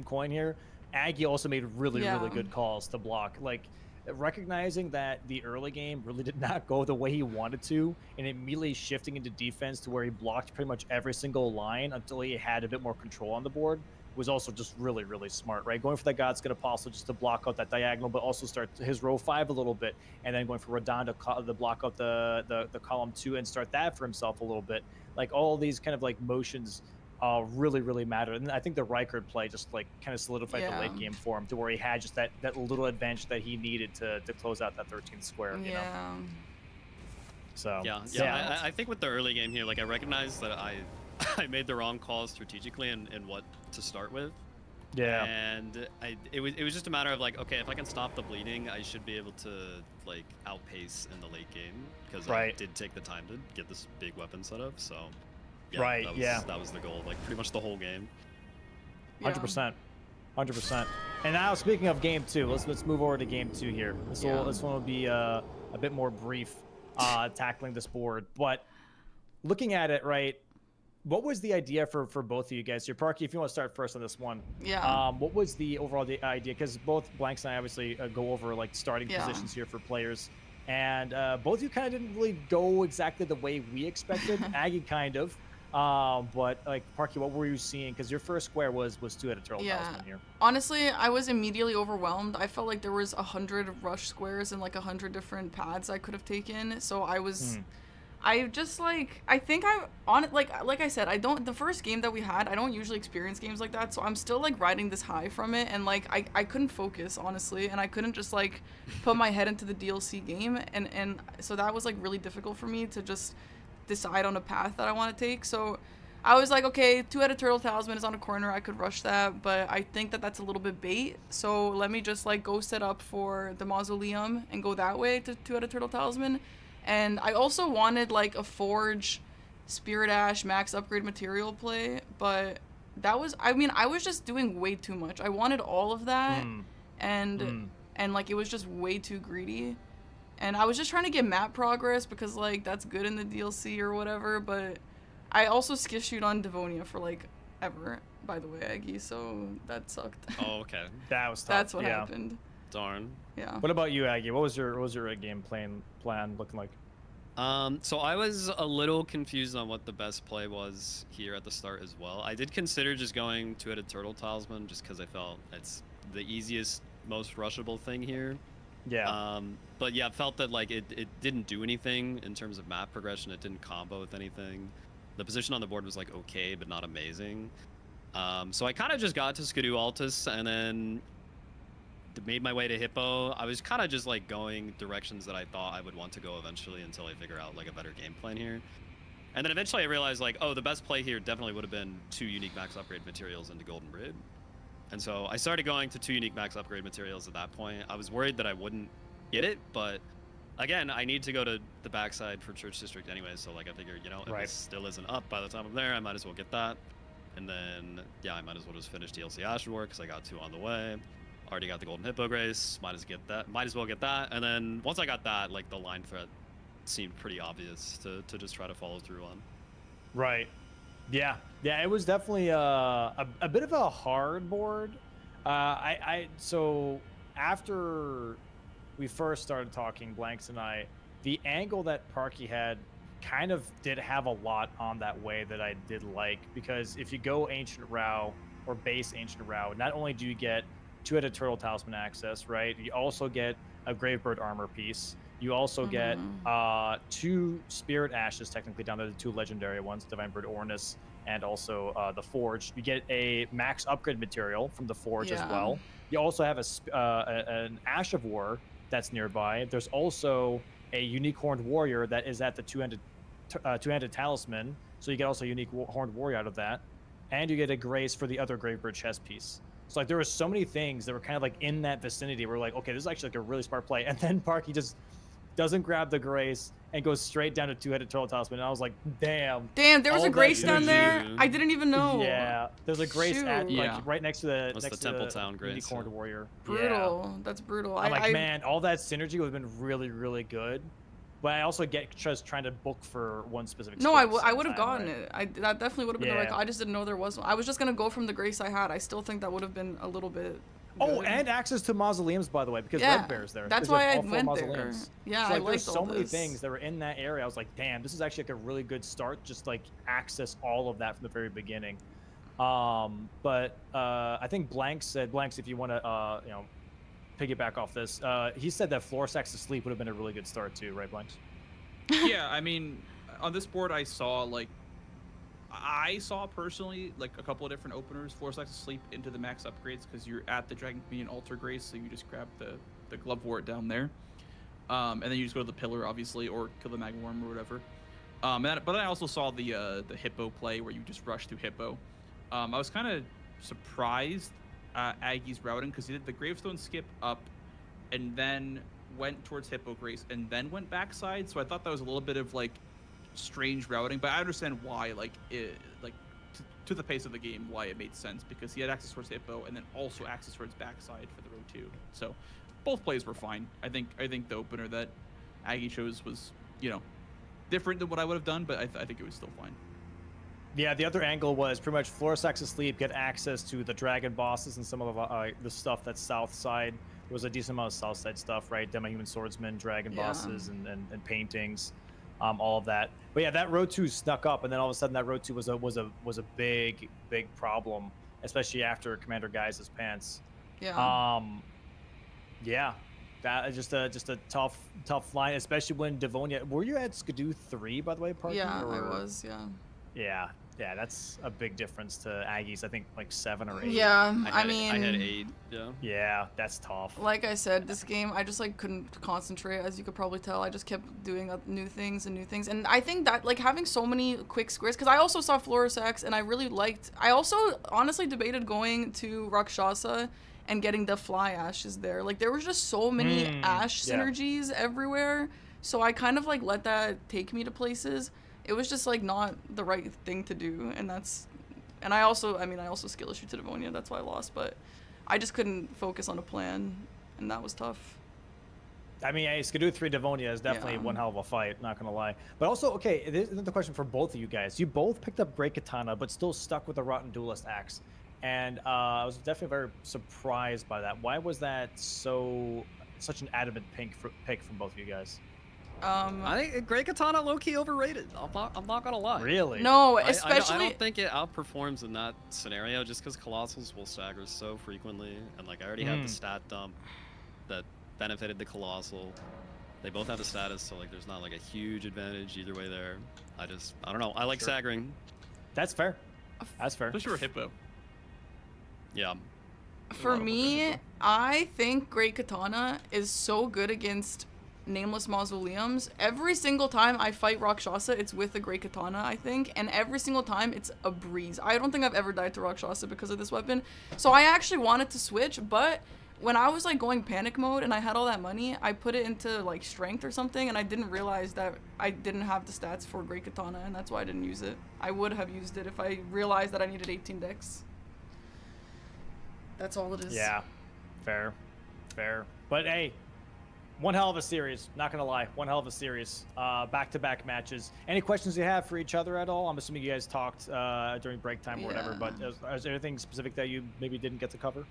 coin here, Aggie also made really, Yeah. really good calls to block. Like recognizing that the early game really did not go the way he wanted to, and immediately shifting into defense to where he blocked pretty much every single line until he had a bit more control on the board was also just really, really smart, right? Going for that Godskin Apostle just to block out that diagonal, but also start his row 5 a little bit, and then going for Radon to block out the column 2 and start that for himself a little bit. Like all these kind of like motions really, really matter. And I think the Rykard play just like kind of solidified the late Yeah. game for him to where he had just that little advantage that he needed to close out that 13th square, you know? Yeah. So Yeah. I think with the early game here, like I recognize that I made the wrong calls strategically and what to start with. Yeah. And it was just a matter of like, okay, if I can stop the bleeding, I should be able to like outpace in the late game because I Right. did take the time to get this big weapon set up. So Right, that was the goal, like pretty much the whole game. 100%. 100%. And now speaking of game 2, let's move over to game 2 here. This one will be a bit more brief, tackling this board. But looking at it, right, what was the idea for both of you guys here? Parky, if you want to start first on this one. Yeah. What was the overall idea? Because both Blanks and I obviously go over like starting positions here for players. And both of you kind of didn't really go exactly the way we expected. Aggie kind of. But like Parky, what were you seeing? Because your first square was 2-headed turtle talisman here. Honestly, I was immediately overwhelmed. I felt like there was 100 rush squares and like 100 different paths I could have taken. So I was, I just like, I think like I said, the first game that we had, I don't usually experience games like that. So I'm still like riding this high from it. And like, I couldn't focus honestly. And I couldn't just like put my head into the DLC game. And so that was like really difficult for me to just decide on a path that I want to take. So I was like, okay, 2-headed turtle talisman is on a corner. I could rush that, but I think that that's a little bit bait. So let me just like go set up for the mausoleum and go that way to 2-headed turtle talisman. And I also wanted like a forge, spirit ash, max upgrade material play, but that was, I mean, I was just doing way too much. I wanted all of that, and like it was just way too greedy. And I was just trying to get map progress because, like, that's good in the DLC or whatever, but I also skisshoed on Devonia for, like, ever, by the way, Aggie, so that sucked. Oh, okay. That was tough. That's what yeah. happened. Darn. Yeah. What about you, Aggie? What was your game plan looking like? So I was a little confused on what the best play was here at the start as well. I did consider just going two-headed turtle talisman just because I felt it's the easiest, most rushable thing here. Yeah. But yeah, I felt that like it didn't do anything in terms of map progression. It didn't combo with anything. The position on the board was like okay, but not amazing. So I kind of just got to Skidoo Altus and then made my way to Hippo. I was kind of just like going directions that I thought I would want to go eventually until I figure out like a better game plan here. And then eventually I realized like, oh, the best play here definitely would have been 2 unique max upgrade materials into Golden Braid. And so I started going to 2 unique max upgrade materials at that point. I was worried that I wouldn't get it, but again, I need to go to the backside for Church District anyway, so like I figured, you know, if this still isn't up by the time I'm there, I might as well get that. And then, yeah, I might as well just finish DLC Ashen War because I got 2 on the way. Already got the Golden Hippo Grace, might as well get that. And then once I got that, like the line threat seemed pretty obvious to just try to follow through on. Right. Yeah. Yeah, it was definitely a bit of a hard board. So after we first started talking, Blanks and I, the angle that Parky had kind of did have a lot on that way that I did like, because if you go Ancient Row or base Ancient Row, not only do you get 2-headed turtle talisman access, right? You also get a Gravebird armor piece. You also get 2 Spirit Ashes, technically down to the 2 legendary ones, Divine Bird Ornus, and also the Forge. You get a max upgrade material from the Forge as well. You also have an Ash of War that's nearby. There's also a unique Horned Warrior that is at the two-handed talisman, so you get also a unique Horned Warrior out of that, and you get a Grace for the other Gravebird chest piece. So like there were so many things that were kind of like in that vicinity. We're like, okay, this is actually like a really smart play. And then Parky just doesn't grab the Grace and goes straight down to 2-headed turtle talisman. And I was like, damn. Damn, there was a Grace down there. I didn't even know. Yeah, there's a Grace at like right next to the Temple Town Grace. Horned Warrior. Brutal. Yeah. That's brutal. I'm like, man, all that synergy would have been really, really good. But I also get just trying to book for one specific. No, I would have gotten it. That definitely would have been the right call. I just didn't know there was one. I was just gonna go from the Grace I had. I still think that would have been a little bit. Oh, and access to mausoleums, by the way, because Red Bear's there. That's why I went there. Yeah, so, like, I there's liked so all many this. things that were in that area. I was like, damn, this is actually like a really good start. Just like access all of that from the very beginning. But I think Blanks, if you want to, piggyback off this, he said that Floor Sacks Asleep would have been a really good start too, right, Blanks? Yeah, I mean, on this board I saw personally like a couple of different openers. Floor Sacks Asleep into the max upgrades because you're at the Dragon Communion Altar Grace, so you just grab the Glovewort down there, and then you just go to the Pillar obviously, or kill the Magworm or whatever. But I also saw the Hippo play where you just rush through Hippo. I was kind of surprised at Aggie's routing because he did the Gravestone skip up, and then went towards Hippo Grace and then went backside, so I thought that was a little bit of like strange routing, but I understand why, to the pace of the game, why it made sense, because he had access towards Hippo and then also access towards backside for the row 2. So both plays were fine. I think the opener that Aggie chose was, different than what I would have done, but I think it was still fine. Yeah, the other angle was pretty much Floor Sacks Asleep, get access to the dragon bosses and some of the stuff that's south side. There was a decent amount of south side stuff, right? Demi-Human Swordsman, dragon bosses, and paintings, all of that. But yeah, that row 2 snuck up, and then all of a sudden that row 2 was a big problem, especially after Commander Guy's pants. Yeah. Yeah, that is just a tough line, especially when Devonia. Were you at Skidoo 3, by the way, Parky? Yeah, I was. Yeah. Yeah, that's a big difference to Aggie's. I think like 7 or 8. Yeah, I had 8. Yeah. Yeah, that's tough. Like I said, this game, I just like couldn't concentrate, as you could probably tell. I just kept doing new things, and I think that like having so many quick squares, because I also saw Floor Sacks, and I really liked. I also honestly debated going to Rakshasa and getting the Fly Ashes there. Like there was just so many Ash synergies everywhere, so I kind of like let that take me to places. It was just like not the right thing to do, and I also skill issue to Devonia, that's why I lost, but I just couldn't focus on a plan, and that was tough. I mean, Skidoo 3 Devonia is definitely one hell of a fight, not gonna lie. But also, okay, this is the question for both of you guys. You both picked up Great Katana, but still stuck with the Rotten Duelist axe. And I was definitely very surprised by that. Why was that such an adamant pick from both of you guys? I think Great Katana low-key overrated. I'm not gonna lie. Really? No, I especially. don't think it outperforms in that scenario just because Colossals will stagger so frequently, and like I already had the stat dump that benefited the Colossal. They both have the status, so like there's not like a huge advantage either way there. I don't know. I like staggering. That's fair. That's fair. Especially for Hippo. Yeah. For me, I think Great Katana is so good against Nameless Mausoleums. Every single time I fight Rakshasa, it's with a Great Katana, I think, and every single time it's a breeze. I don't think I've ever died to Rakshasa because of this weapon. So I actually wanted to switch, but when I was like going panic mode and I had all that money, I put it into like strength or something, and I didn't realize that I didn't have the stats for Great Katana, and that's why I didn't use it. I would have used it if I realized that I needed 18 dex. That's all it is. Yeah, fair. But hey, one hell of a series. Not gonna lie, one hell of a series. Back-to-back matches. Any questions you have for each other at all? I'm assuming you guys talked during break time or whatever. But is there anything specific that you maybe didn't get to cover?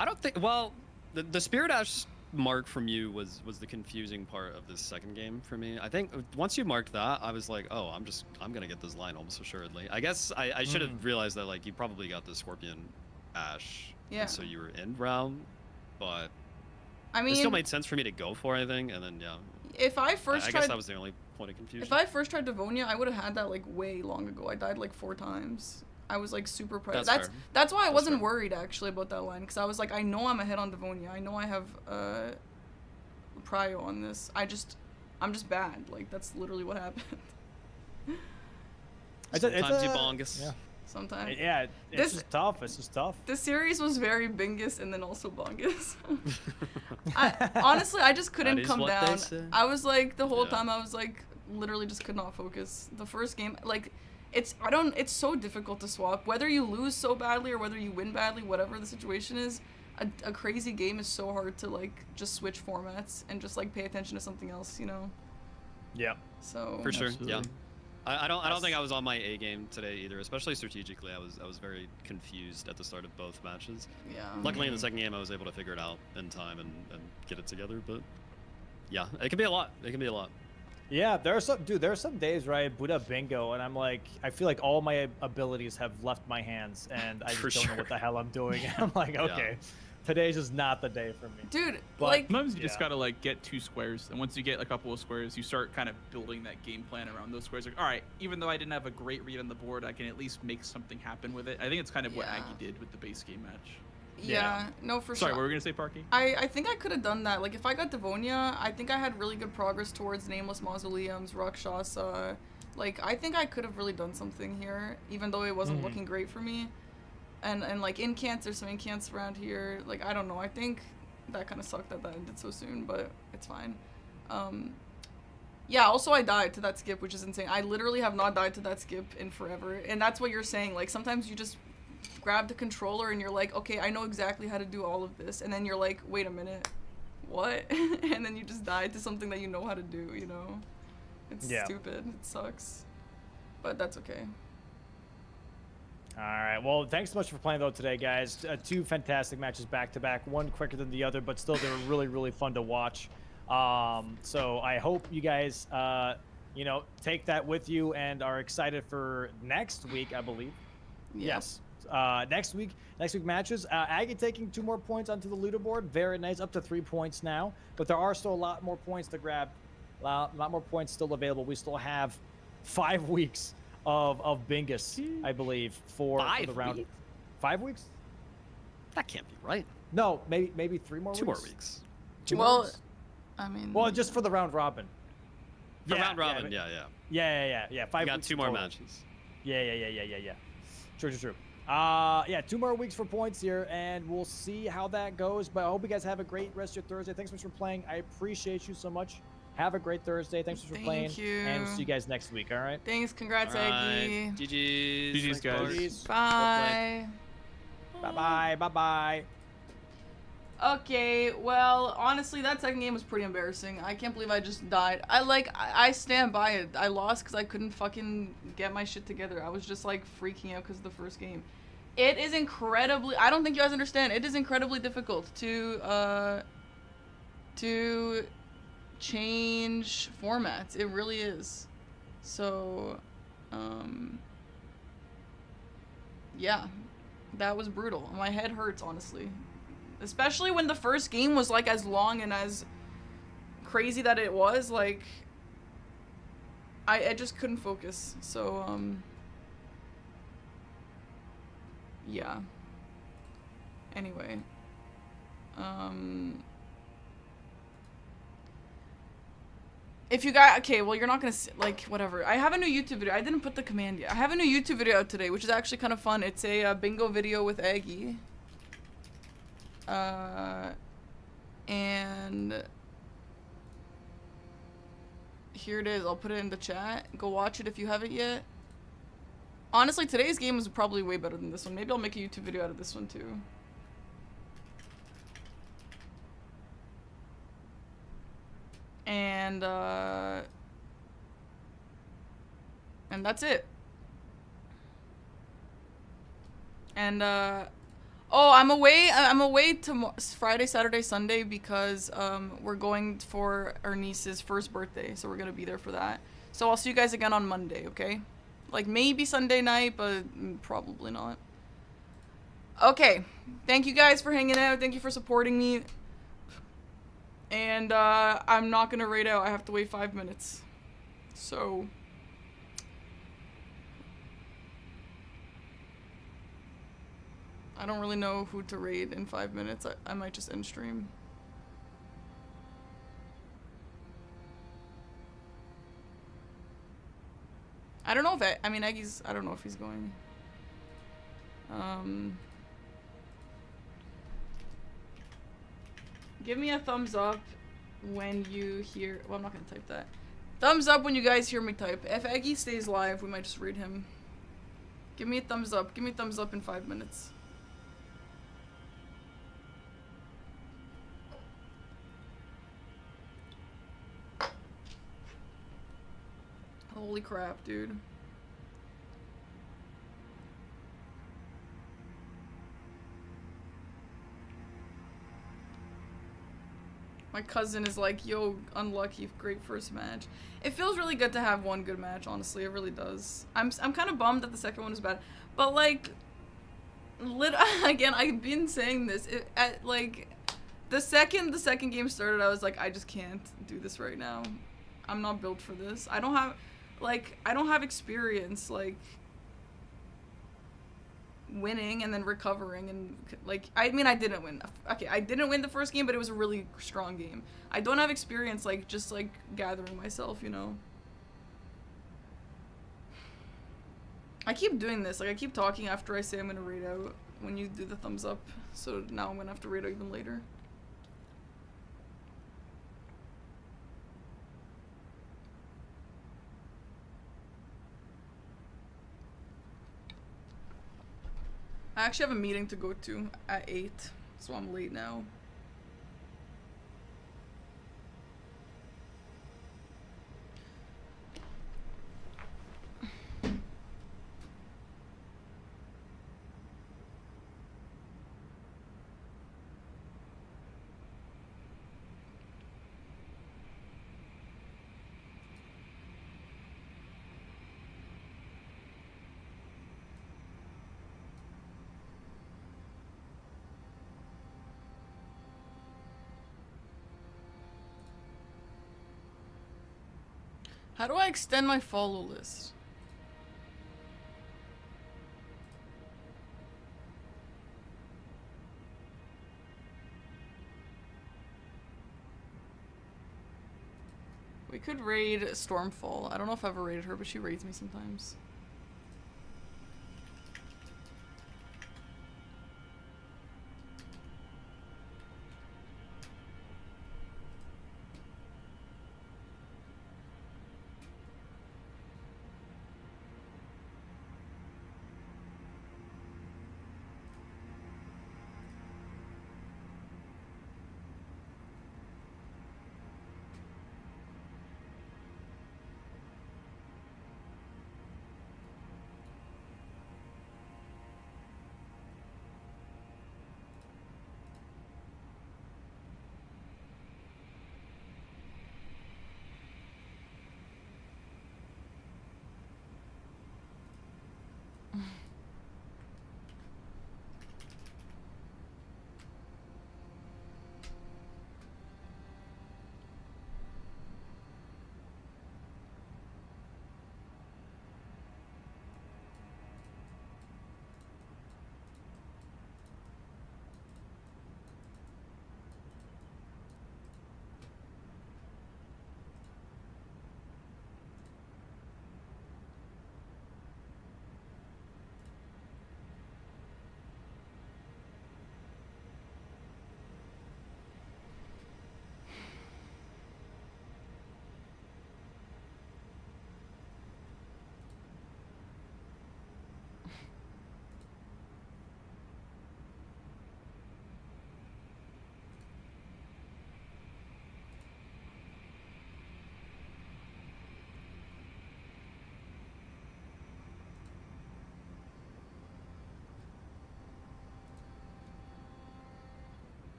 I don't think. Well, the Spirit Ash mark from you was the confusing part of this second game for me. I think once you marked that, I was like, oh, I'm gonna get this line almost assuredly. I guess I should have realized that like you probably got the Scorpion Ash, yeah. So you were in round, but I mean, it still made sense for me to go for, I think, and then yeah. If I first I guess that was the only point of confusion. If I first tried Devonia, I would have had that like way long ago. I died like 4 times. I was like super proud. That's why I wasn't worried actually about that line, because I was like, I know I'm ahead on Devonia. I know I have prio on this. I'm just bad. Like that's literally what happened. Sometimes you bongus. Yeah. Sometimes. Yeah, it's just tough. It's just tough. This series was very bingus and then also bongus. Honestly, I just couldn't come down. I was like, the whole time I was like, literally just could not focus. The first game, like, it's so difficult to swap. Whether you lose so badly or whether you win badly, whatever the situation is, a crazy game is so hard to like just switch formats and just like pay attention to something else, you know? Yeah. So for sure, absolutely. yeah. I don't think I was on my A game today either, especially strategically. I was very confused at the start of both matches. Yeah. Luckily in the second game I was able to figure it out in time and get it together, but yeah, it can be a lot. It can be a lot. Yeah, there are some days where I boot up bingo and I'm like, I feel like all my abilities have left my hands and I just don't know what the hell I'm doing. I'm like, okay, today's just not the day for me. Dude, but, like sometimes you just gotta like get 2 squares, and once you get a couple of squares, you start kind of building that game plan around those squares. Like, all right, even though I didn't have a great read on the board, I can at least make something happen with it. I think it's kind of what Aggie did with the base game match. Yeah, no, for sure. Sorry, what were we gonna say, Parky? I think I could have done that. Like, if I got Devonia, I think I had really good progress towards Nameless Mausoleums, Rakshasa. Like, I think I could have really done something here, even though it wasn't looking great for me. And like, incants, there's some incants around here. Like, I don't know. I think that kind of sucked that ended so soon, but it's fine. Yeah, also I died to that skip, which is insane. I literally have not died to that skip in forever. And that's what you're saying. Like, sometimes you just grab the controller and you're like, okay, I know exactly how to do all of this, and then you're like, wait a minute, what? And then you just die to something that you know how to do, you know? It's stupid. It sucks. But that's okay. All right. Well, thanks so much for playing though today, guys. 2 fantastic matches back to back. One quicker than the other, but still they were really, really fun to watch. So I hope you guys, you know, take that with you and are excited for next week, I believe. Yeah. Yes. Next week matches. Aggie taking 2 more points onto the leaderboard. Very nice, up to 3 points now. But there are still a lot more points to grab. A lot more points still available. We still have 5 weeks of Bingus, I believe, for the round. Weeks? 5 weeks? That can't be right. No, maybe 3 more weeks. 2 more weeks. 2 more weeks? I mean. Well, just for the round robin. For round robin, yeah. 5 we weeks. got 2 more matches. Yeah. True. Yeah, 2 more weeks for points here, and we'll see how that goes. But I hope you guys have a great rest of your Thursday. Thanks so much for playing. I appreciate you so much. Have a great Thursday. Thanks so much for playing. Thank you. And we'll see you guys next week, all right? Thanks. Congrats, Aggie. GG's. GG's, guys. Bye. Bye-bye. Okay, well, honestly, that second game was pretty embarrassing. I can't believe I just died. I stand by it. I lost because I couldn't fucking get my shit together. I was just, like, freaking out because of the first game. It is incredibly... I don't think you guys understand. It is incredibly difficult to change formats. It really is. So, yeah. That was brutal. My head hurts, honestly. Especially when the first game was, like, as long and as crazy that it was, like... I just couldn't focus. So, yeah. Anyway. If you guys, okay, well, you're not gonna see, like, whatever. I have a new YouTube video. I didn't put the command yet. I have a new YouTube video out today, which is actually kind of fun. It's a bingo video with Aggie. And here it is. I'll put it in the chat. Go watch it if you haven't yet. Honestly, today's game was probably way better than this one. Maybe I'll make a YouTube video out of this one too. And that's it. And oh, I'm away tomorrow, Friday, Saturday, Sunday, because we're going for our niece's first birthday, so we're gonna be there for that. So I'll see you guys again on Monday, okay? Like, maybe Sunday night, but probably not. Okay, thank you guys for hanging out. Thank you for supporting me. And I'm not gonna raid out. I have to wait 5 minutes. So I don't really know who to raid in 5 minutes. I might just end stream. I don't know if I mean, Eggie's, I don't know if he's going. Give me a thumbs up when you hear, well, I'm not gonna type that. Thumbs up when you guys hear me type. If Eggy stays live, we might just read him. Give me a thumbs up. Give me a thumbs up in 5 minutes. Holy crap, dude. My cousin is like, yo, unlucky, great first match. It feels really good to have one good match, honestly. It really does. I'm kind of bummed that the second one was bad. But, like, again, I've been saying this. Like, the second game started, I was like, I just can't do this right now. I'm not built for this. I don't have experience, like, winning and then recovering, and like, I mean, I didn't win. Okay, I didn't win the first game, but it was a really strong game. I don't have experience, like, just like gathering myself, you know. I keep doing this, like, I keep talking after I say I'm gonna raid out when you do the thumbs up, so now I'm gonna have to raid out even later. I actually have a meeting to go to at 8, so I'm late now. How do I extend my follow list? We could raid Stormfall. I don't know if I've ever raided her, but she raids me sometimes.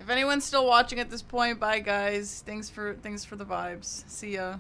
If anyone's still watching at this point, bye guys. Thanks for the vibes. See ya.